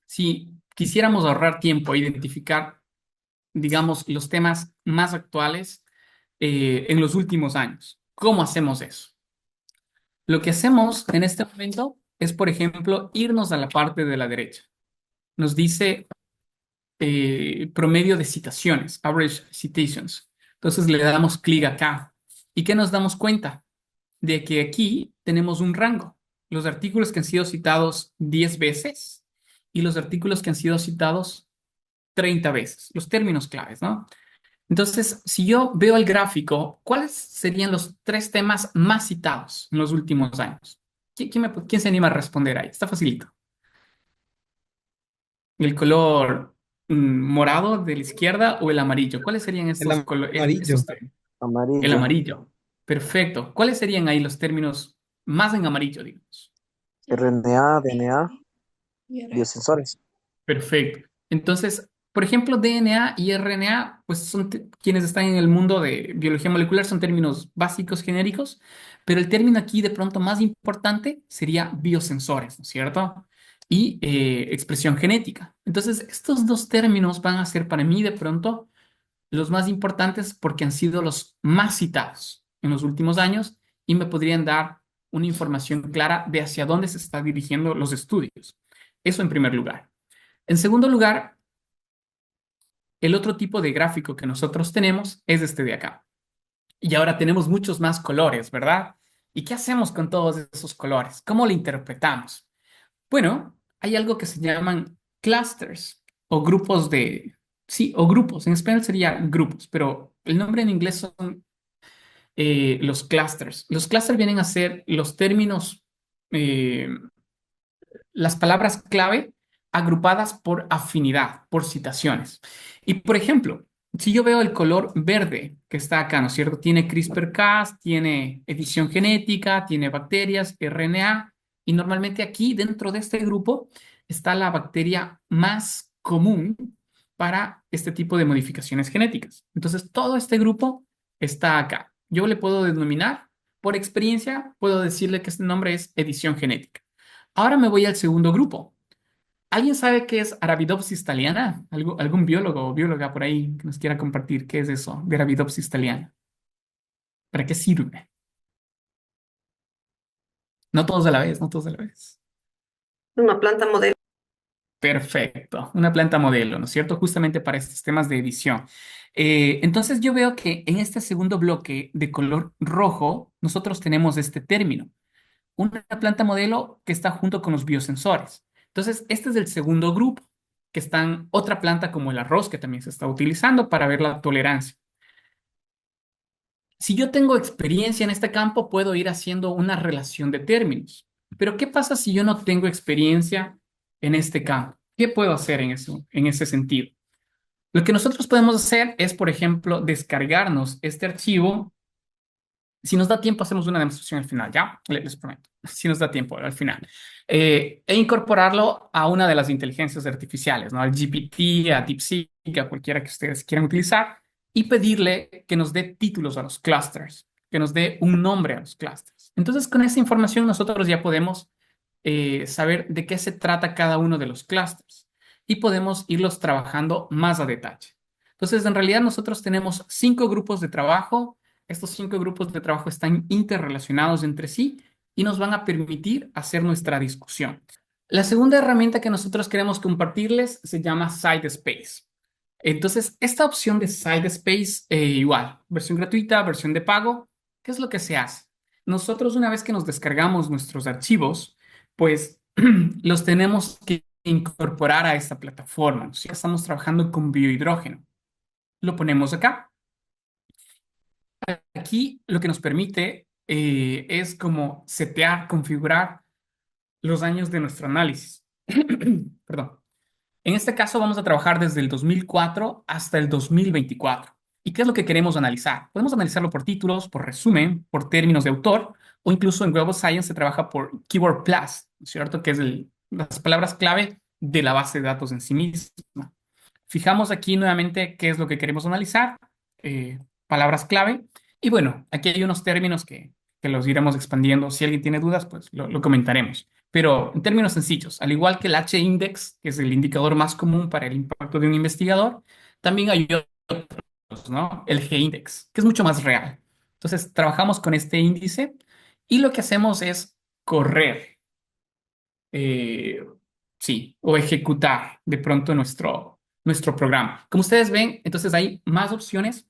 si quisiéramos ahorrar tiempo e identificar, digamos, los temas más actuales en los últimos años, ¿cómo hacemos eso? Lo que hacemos en este momento es, por ejemplo, irnos a la parte de la derecha. Nos dice promedio de citaciones, average citations. Entonces le damos clic acá. ¿Y qué nos damos cuenta? De que aquí tenemos un rango. Los artículos que han sido citados 10 veces y los artículos que han sido citados 30 veces. Los términos claves, ¿no? Entonces, si yo veo el gráfico, ¿cuáles serían los tres temas más citados en los últimos años? ¿Quién se anima a responder ahí? Está facilito. ¿El color morado de la izquierda o el amarillo? ¿Cuáles serían El esos colores, amarillo. El Amarillo. amarillo. Perfecto. ¿Cuáles serían ahí los términos más en amarillo, digamos? RNA, DNA, biosensores. Perfecto. Entonces, Por ejemplo, DNA y RNA, pues son quienes están en el mundo de biología molecular, son términos básicos, genéricos, pero el término aquí de pronto más importante sería biosensores, ¿no es cierto? Y expresión genética. Entonces, estos dos términos van a ser para mí de pronto los más importantes porque han sido los más citados en los últimos años y me podrían dar una información clara de hacia dónde se están dirigiendo los estudios. Eso en primer lugar. En segundo lugar, el otro tipo de gráfico que nosotros tenemos es este de acá. Y ahora tenemos muchos más colores, ¿verdad? ¿Y qué hacemos con todos esos colores? ¿Cómo lo interpretamos? Bueno, hay algo que se llaman clusters o grupos de... Sí, o grupos. En español sería grupos, pero el nombre en inglés son los clusters. Los clusters vienen a ser los términos eh, las palabras clave agrupadas por afinidad, por citaciones. Y por ejemplo, si yo veo el color verde que está acá, ¿no es cierto? Tiene CRISPR-Cas, tiene edición genética, tiene bacterias, RNA, y normalmente aquí dentro de este grupo está la bacteria más común para este tipo de modificaciones genéticas. Entonces, todo este grupo está acá. Yo le puedo denominar, por experiencia, puedo decirle que este nombre es edición genética. Ahora me voy al segundo grupo. ¿Alguien sabe qué es Arabidopsis thaliana? ¿Algún biólogo o bióloga por ahí que nos quiera compartir qué es eso de Arabidopsis thaliana? ¿Para qué sirve? No todos a la vez, no todos a la vez. Una planta modelo. Perfecto, una planta modelo, ¿no es cierto? Justamente para estos temas de edición. Entonces yo veo que en este segundo bloque de color rojo, nosotros tenemos este término. Una planta modelo que está junto con los biosensores. Entonces, este es el segundo grupo, que están otra planta como el arroz, que también se está utilizando para ver la tolerancia. Si yo tengo experiencia en este campo, puedo ir haciendo una relación de términos. Pero, ¿qué pasa si yo no tengo experiencia en este campo? ¿Qué puedo hacer en ese sentido? Lo que nosotros podemos hacer es, por ejemplo, descargarnos este archivo. Si nos da tiempo, hacemos una demostración al final, ¿ya? Les prometo. Si nos da tiempo al final. E incorporarlo a una de las inteligencias artificiales, ¿no? Al GPT, a DeepSeek, a cualquiera que ustedes quieran utilizar, y pedirle que nos dé títulos a los clusters, que nos dé un nombre a los clusters. Entonces, con esa información nosotros ya podemos saber de qué se trata cada uno de los clusters y podemos irlos trabajando más a detalle. Entonces, en realidad nosotros tenemos 5 grupos de trabajo. Estos 5 grupos de trabajo están interrelacionados entre sí y nos van a permitir hacer nuestra discusión. La segunda herramienta que nosotros queremos compartirles se llama SideSpace. Entonces, esta opción de SideSpace, igual, versión gratuita, versión de pago, ¿qué es lo que se hace? Nosotros una vez que nos descargamos nuestros archivos, pues los tenemos que incorporar a esta plataforma. Si estamos trabajando con biohidrógeno, lo ponemos acá. Aquí lo que nos permite es como setear, configurar los años de nuestro análisis. Perdón. En este caso vamos a trabajar desde el 2004 hasta el 2024. ¿Y qué es lo que queremos analizar? Podemos analizarlo por títulos, por resumen, por términos de autor, o incluso en Web of Science se trabaja por Keyword Plus, ¿cierto? Que es las palabras clave de la base de datos en sí misma. Fijamos aquí nuevamente qué es lo que queremos analizar, palabras clave, y bueno, aquí hay unos términos que los iremos expandiendo. Si alguien tiene dudas, pues lo comentaremos. Pero en términos sencillos, al igual que el H-index, que es el indicador más común para el impacto de un investigador, también hay otros, ¿no? El G-index, que es mucho más real. Entonces, trabajamos con este índice y lo que hacemos es correr, eh, sí, o ejecutar de pronto nuestro programa. Como ustedes ven, entonces hay más opciones.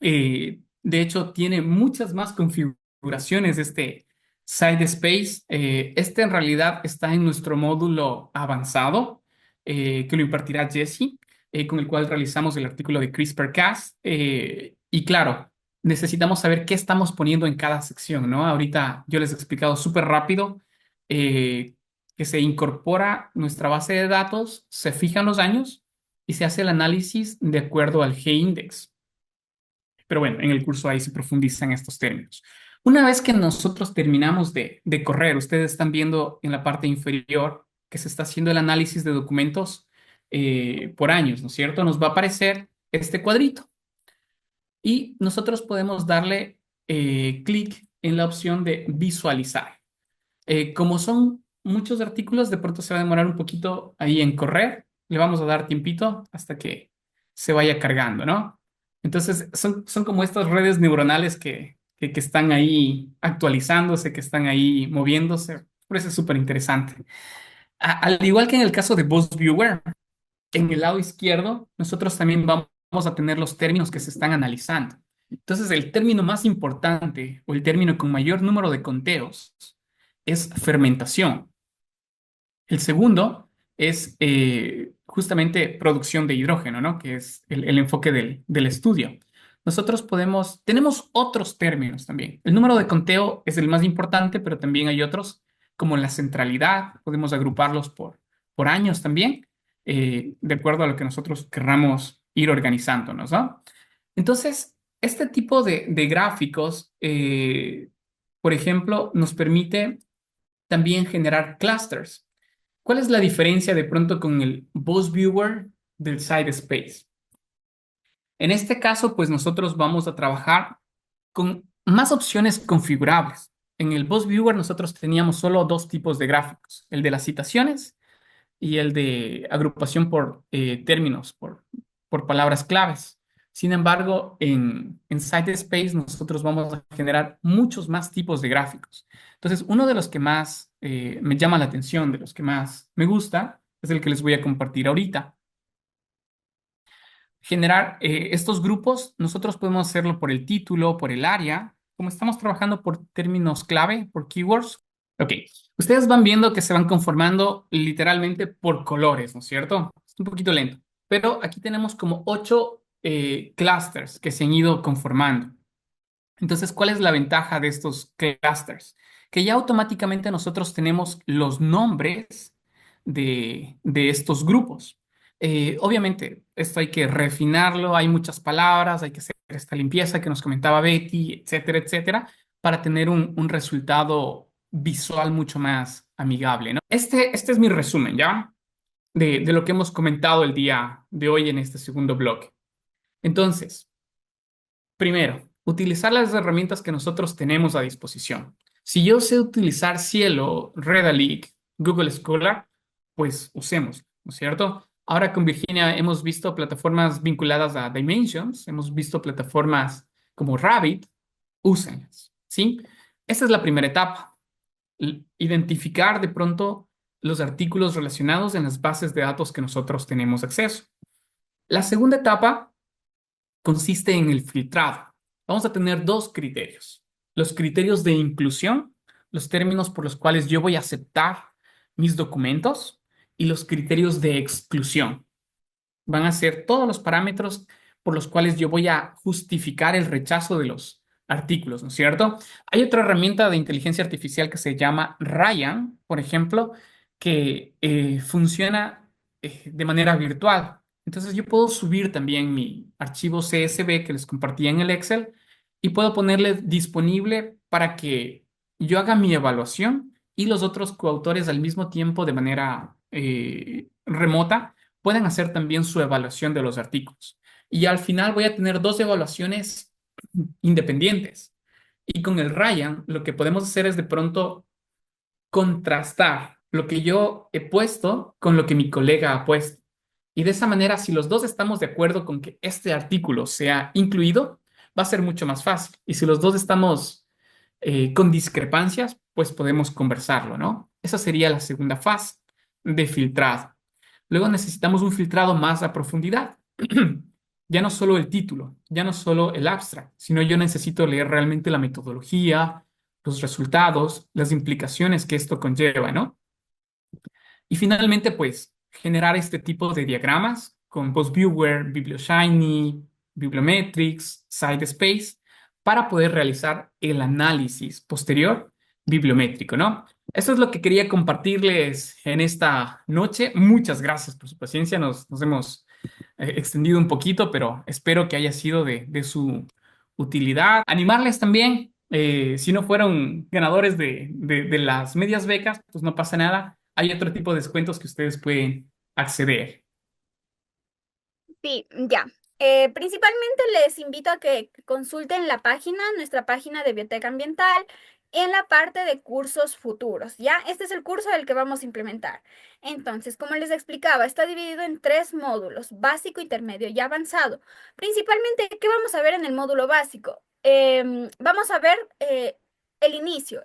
De hecho, tiene muchas más configuraciones este Side Space. Este en realidad está en nuestro módulo avanzado que lo impartirá Jesse, con el cual realizamos el artículo de CRISPR-Cas. Y claro, necesitamos saber qué estamos poniendo en cada sección, ¿no? Ahorita yo les he explicado súper rápido eh, que se incorpora nuestra base de datos, se fijan los años y se hace el análisis de acuerdo al G-index. Pero bueno, en el curso ahí se profundizan estos términos. Una vez que nosotros terminamos de correr, ustedes están viendo en la parte inferior que se está haciendo el análisis de documentos. por años, ¿no es cierto? Nos va a aparecer este cuadrito y nosotros podemos darle clic en la opción de visualizar. Como son muchos artículos, de pronto se va a demorar un poquito ahí en correr. Le vamos a dar tiempito hasta que se vaya cargando, ¿no? Entonces, son como estas redes neuronales que están ahí actualizándose, que están ahí moviéndose. Por eso es súper interesante. Al igual que en el caso de BuzzViewer, en el lado izquierdo, nosotros también vamos a tener los términos que se están analizando. Entonces, el término más importante o el término con mayor número de conteos es fermentación. El segundo es justamente producción de hidrógeno, ¿no? Que es el enfoque del estudio. Tenemos otros términos también. El número de conteo es el más importante, pero también hay otros, como la centralidad, podemos agruparlos por años también, de acuerdo a lo que nosotros querramos ir organizándonos, ¿no? Entonces, este tipo de gráficos, por ejemplo, nos permite también generar clusters. ¿Cuál es la diferencia de pronto con el BuzzViewer del SideSpace? En este caso, pues nosotros vamos a trabajar con más opciones configurables. En el BuzzViewer nosotros teníamos solo dos tipos de gráficos, el de las citaciones y el de agrupación por términos, por palabras claves. Sin embargo, en SiteSpace nosotros vamos a generar muchos más tipos de gráficos. Entonces, uno de los que más me llama la atención, de los que más me gusta, es el que les voy a compartir ahorita. Generar estos grupos, nosotros podemos hacerlo por el título, por el área, como estamos trabajando por términos clave, por keywords. Ok, ustedes van viendo que se van conformando literalmente por colores, ¿no es cierto? Es un poquito lento, pero aquí tenemos como 8 clusters que se han ido conformando. Entonces, ¿cuál es la ventaja de estos clusters? Que ya automáticamente nosotros tenemos los nombres de estos grupos. Obviamente, esto hay que refinarlo, hay muchas palabras, hay que hacer esta limpieza que nos comentaba Betty, etcétera, etcétera, para tener un resultado visual mucho más amigable, ¿no? Este es mi resumen, ¿ya? De lo que hemos comentado el día de hoy en este segundo bloque. Entonces, primero, utilizar las herramientas que nosotros tenemos a disposición. Si yo sé utilizar Cielo, Redalyc, Google Scholar, pues usemos, ¿no es cierto? Ahora con Virginia hemos visto plataformas vinculadas a Dimensions, hemos visto plataformas como Rabbit, úsenlas, ¿sí? Esta es la primera etapa, identificar de pronto los artículos relacionados en las bases de datos que nosotros tenemos acceso. La segunda etapa consiste en el filtrado. Vamos a tener dos criterios. Los criterios de inclusión, los términos por los cuales yo voy a aceptar mis documentos, y los criterios de exclusión. Van a ser todos los parámetros por los cuales yo voy a justificar el rechazo de los artículos, ¿no es cierto? Hay otra herramienta de inteligencia artificial que se llama Ryan, por ejemplo, que funciona de manera virtual. Entonces yo puedo subir también mi archivo CSV que les compartí en el Excel y puedo ponerle disponible para que yo haga mi evaluación y los otros coautores al mismo tiempo de manera remota pueden hacer también su evaluación de los artículos. Y al final voy a tener dos evaluaciones independientes. Y con el Ryan lo que podemos hacer es de pronto contrastar lo que yo he puesto con lo que mi colega ha puesto. Y de esa manera, si los dos estamos de acuerdo con que este artículo sea incluido, va a ser mucho más fácil. Y si los dos estamos con discrepancias, pues podemos conversarlo, ¿no? Esa sería la segunda fase de filtrado. Luego necesitamos un filtrado más a profundidad. Ya no solo el título, ya no solo el abstract, sino yo necesito leer realmente la metodología, los resultados, las implicaciones que esto conlleva, ¿no? Y finalmente, pues, generar este tipo de diagramas con BuzzViewer, BiblioShiny, Bibliometrics, SiteSpace, para poder realizar el análisis posterior bibliométrico, ¿no? Eso es lo que quería compartirles en esta noche. Muchas gracias por su paciencia. Nos hemos extendido un poquito, pero espero que haya sido de su utilidad. Animarles también, si no fueron ganadores de las medias becas, pues no pasa nada. Hay otro tipo de descuentos que ustedes pueden acceder. Sí, ya. Principalmente les invito a que consulten la página, nuestra página de Biblioteca Ambiental, en la parte de cursos futuros, ¿ya? Este es el curso del que vamos a implementar. Entonces, como les explicaba, está dividido en tres módulos: básico, intermedio y avanzado. Principalmente, ¿qué vamos a ver en el módulo básico? Vamos a ver el inicio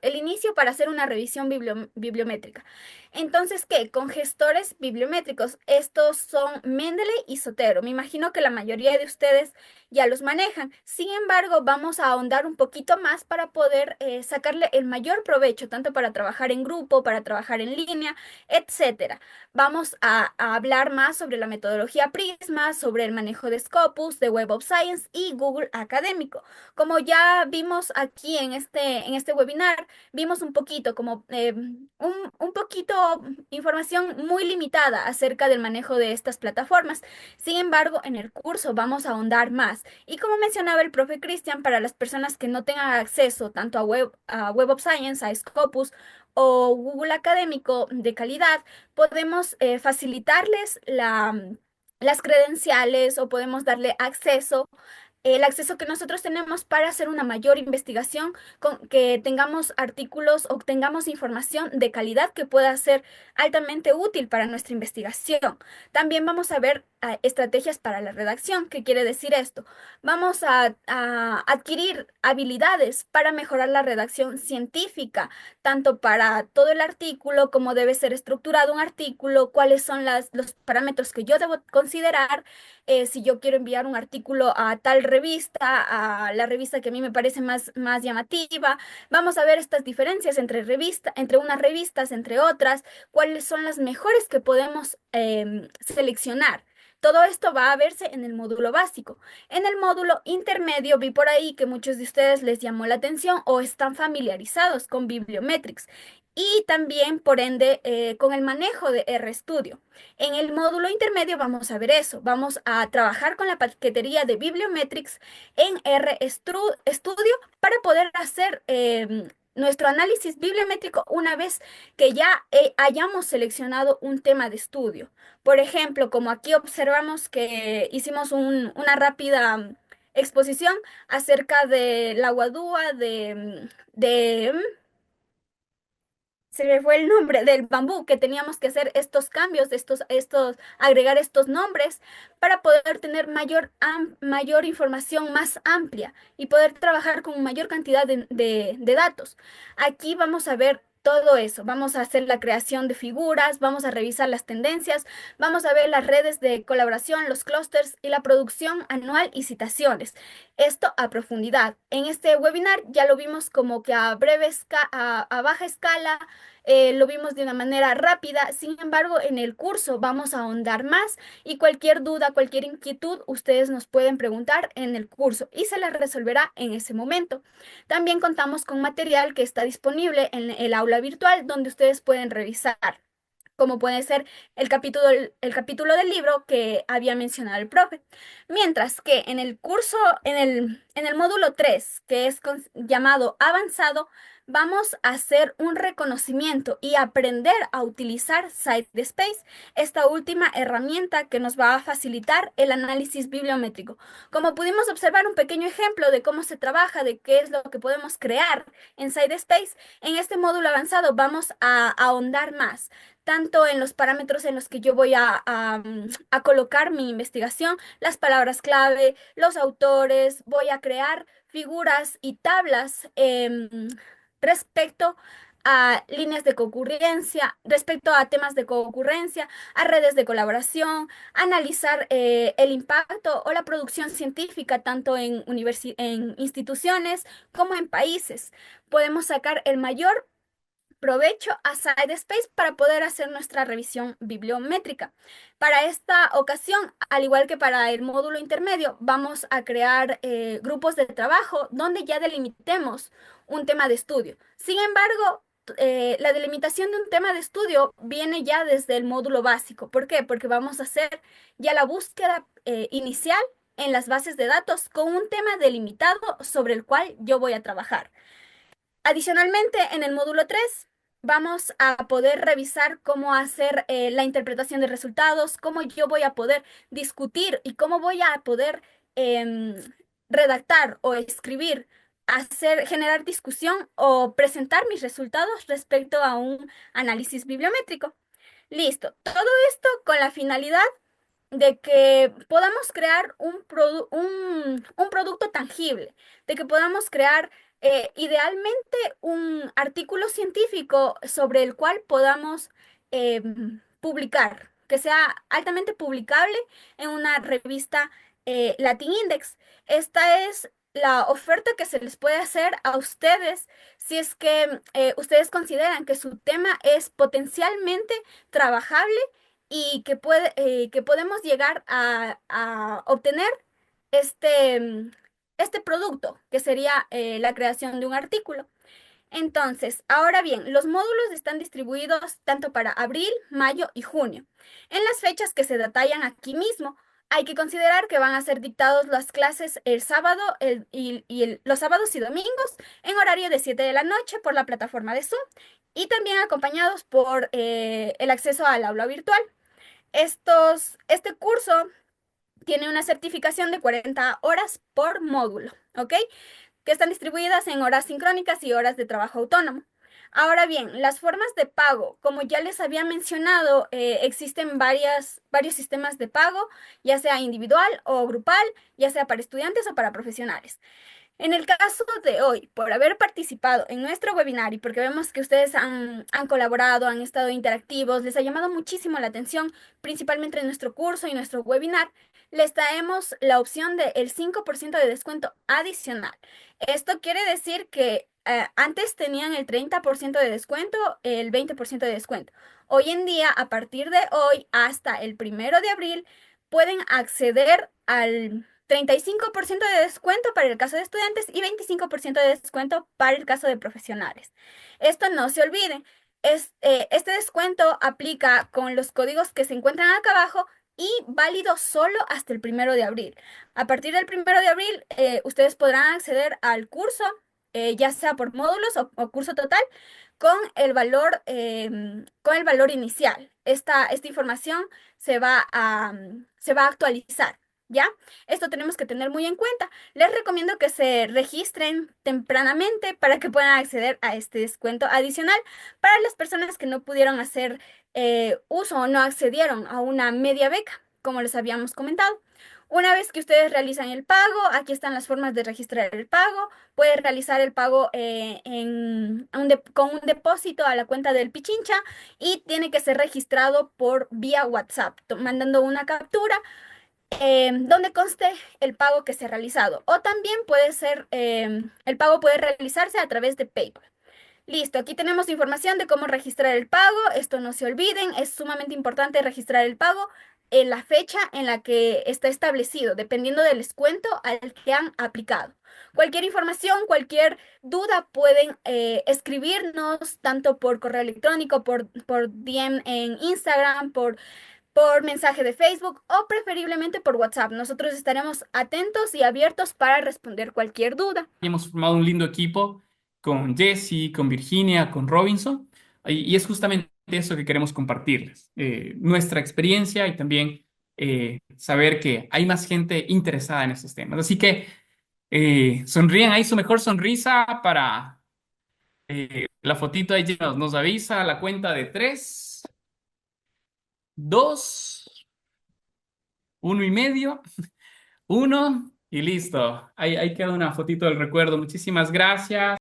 para hacer una revisión bibliométrica. Entonces, ¿qué? Con gestores bibliométricos. Estos son Mendeley y Zotero. Me imagino que la mayoría de ustedes ya los manejan. Sin embargo, vamos a ahondar un poquito más para poder sacarle el mayor provecho, tanto para trabajar en grupo, para trabajar en línea, etcétera. Vamos a hablar más sobre la metodología Prisma, sobre el manejo de Scopus, de Web of Science y Google Académico. Como ya vimos aquí en este webinar, vimos un poquito, como un poquito información muy limitada acerca del manejo de estas plataformas. Sin embargo, en el curso vamos a ahondar más. Y como mencionaba el profe Cristian, para las personas que no tengan acceso tanto a Web of Science, a Scopus o Google Académico de calidad, podemos facilitarles las credenciales o podemos darle acceso, el acceso que nosotros tenemos para hacer una mayor investigación, con que tengamos artículos o tengamos información de calidad que pueda ser altamente útil para nuestra investigación. También vamos a ver estrategias para la redacción. ¿Qué quiere decir esto? Vamos a adquirir habilidades para mejorar la redacción científica, tanto para todo el artículo, cómo debe ser estructurado un artículo, cuáles son los parámetros que yo debo considerar, si yo quiero enviar un artículo a tal revista, a la revista que a mí me parece más llamativa. Vamos a ver estas diferencias entre unas revistas, entre otras, cuáles son las mejores que podemos seleccionar. Todo esto va a verse en el módulo básico. En el módulo intermedio vi por ahí que muchos de ustedes les llamó la atención o están familiarizados con Bibliometrics y también, por ende, con el manejo de RStudio. En el módulo intermedio vamos a ver eso. Vamos a trabajar con la paquetería de Bibliometrics en RStudio para poder hacer nuestro análisis bibliométrico una vez que ya hayamos seleccionado un tema de estudio. Por ejemplo, como aquí observamos que hicimos una rápida exposición acerca de la guadúa se me fue el nombre del bambú, que teníamos que hacer estos cambios, agregar estos nombres para poder tener mayor información más amplia y poder trabajar con mayor cantidad de datos. Aquí vamos a ver todo eso. Vamos a hacer la creación de figuras, vamos a revisar las tendencias, vamos a ver las redes de colaboración, los clústeres y la producción anual y citaciones. Esto a profundidad. En este webinar ya lo vimos como que a baja escala, lo vimos de una manera rápida. Sin embargo, en el curso vamos a ahondar más y cualquier duda, cualquier inquietud, ustedes nos pueden preguntar en el curso y se les resolverá en ese momento. También contamos con material que está disponible en el aula virtual donde ustedes pueden revisar, como puede ser el capítulo del libro que había mencionado el profe. Mientras que en el curso, en el módulo 3 que es llamado avanzado, vamos a hacer un reconocimiento y aprender a utilizar SiteSpace, esta última herramienta que nos va a facilitar el análisis bibliométrico. Como pudimos observar un pequeño ejemplo de cómo se trabaja, de qué es lo que podemos crear en SiteSpace, en este módulo avanzado vamos a ahondar más tanto en los parámetros en los que yo voy a colocar mi investigación, las palabras clave, los autores, voy a crear figuras y tablas respecto a líneas de concurrencia, respecto a temas de concurrencia, a redes de colaboración, analizar el impacto o la producción científica tanto en instituciones como en países. Podemos sacar el mayor provecho a SciSpace para poder hacer nuestra revisión bibliométrica. Para esta ocasión, al igual que para el módulo intermedio, vamos a crear grupos de trabajo donde ya delimitemos un tema de estudio. Sin embargo, la delimitación de un tema de estudio viene ya desde el módulo básico. ¿Por qué? Porque vamos a hacer ya la búsqueda inicial en las bases de datos con un tema delimitado sobre el cual yo voy a trabajar. Adicionalmente, en el módulo 3 vamos a poder revisar cómo hacer la interpretación de resultados, cómo yo voy a poder discutir y cómo voy a poder em, redactar o escribir, generar discusión o presentar mis resultados respecto a un análisis bibliométrico. Listo. Todo esto con la finalidad de que podamos crear un producto tangible, de que podamos crear idealmente un artículo científico sobre el cual podamos publicar, que sea altamente publicable en una revista Latin Index. Esta es la oferta que se les puede hacer a ustedes si es que ustedes consideran que su tema es potencialmente trabajable y que podemos llegar a obtener este producto, que sería la creación de un artículo. Entonces, ahora bien, los módulos están distribuidos tanto para abril, mayo y junio. En las fechas que se detallan aquí mismo, hay que considerar que van a ser dictados las clases el sábado los sábados y domingos en horario de 7 de la noche por la plataforma de Zoom y también acompañados por el acceso al aula virtual. Este curso tiene una certificación de 40 horas por módulo, ¿ok? Que están distribuidas en horas sincrónicas y horas de trabajo autónomo. Ahora bien, las formas de pago, como ya les había mencionado, existen varios sistemas de pago, ya sea individual o grupal, ya sea para estudiantes o para profesionales. En el caso de hoy, por haber participado en nuestro webinar y porque vemos que ustedes han colaborado, han estado interactivos, les ha llamado muchísimo la atención, principalmente en nuestro curso y nuestro webinar, les traemos la opción del 5% de descuento adicional. Esto quiere decir que antes tenían el 30% de descuento, el 20% de descuento. Hoy en día, a partir de hoy hasta el 1 de abril, pueden acceder al 35% de descuento para el caso de estudiantes y 25% de descuento para el caso de profesionales. Esto no se olvide. Este descuento aplica con los códigos que se encuentran acá abajo y válido solo hasta el 1 de abril. A partir del 1 de abril, ustedes podrán acceder al curso, ya sea por módulos o curso total, con el valor inicial. Esta información se va a actualizar. ¿Ya? Esto tenemos que tener muy en cuenta. Les recomiendo que se registren tempranamente para que puedan acceder a este descuento adicional para las personas que no pudieron hacer uso o no accedieron a una media beca, como les habíamos comentado. Una vez que ustedes realizan el pago, aquí están las formas de registrar el pago. Puedes realizar el pago con un depósito a la cuenta del Pichincha y tiene que ser registrado por vía WhatsApp, mandando una captura donde conste el pago que se ha realizado. O también puede ser, el pago puede realizarse a través de PayPal. Listo, aquí tenemos información de cómo registrar el pago. Esto no se olviden, es sumamente importante registrar el pago en la fecha en la que está establecido, dependiendo del descuento al que han aplicado. Cualquier información, cualquier duda pueden escribirnos tanto por correo electrónico, por DM en Instagram, por mensaje de Facebook o preferiblemente por WhatsApp. Nosotros estaremos atentos y abiertos para responder cualquier duda. Hemos formado un lindo equipo con Jesse, con Virginia, con Robinson, y es justamente eso que queremos compartirles, nuestra experiencia y también saber que hay más gente interesada en estos temas. Así que sonríen ahí su mejor sonrisa para la fotito ahí nos avisa la cuenta de 3, 2, 1.5, 1 y listo. Ahí queda una fotito del recuerdo. Muchísimas gracias.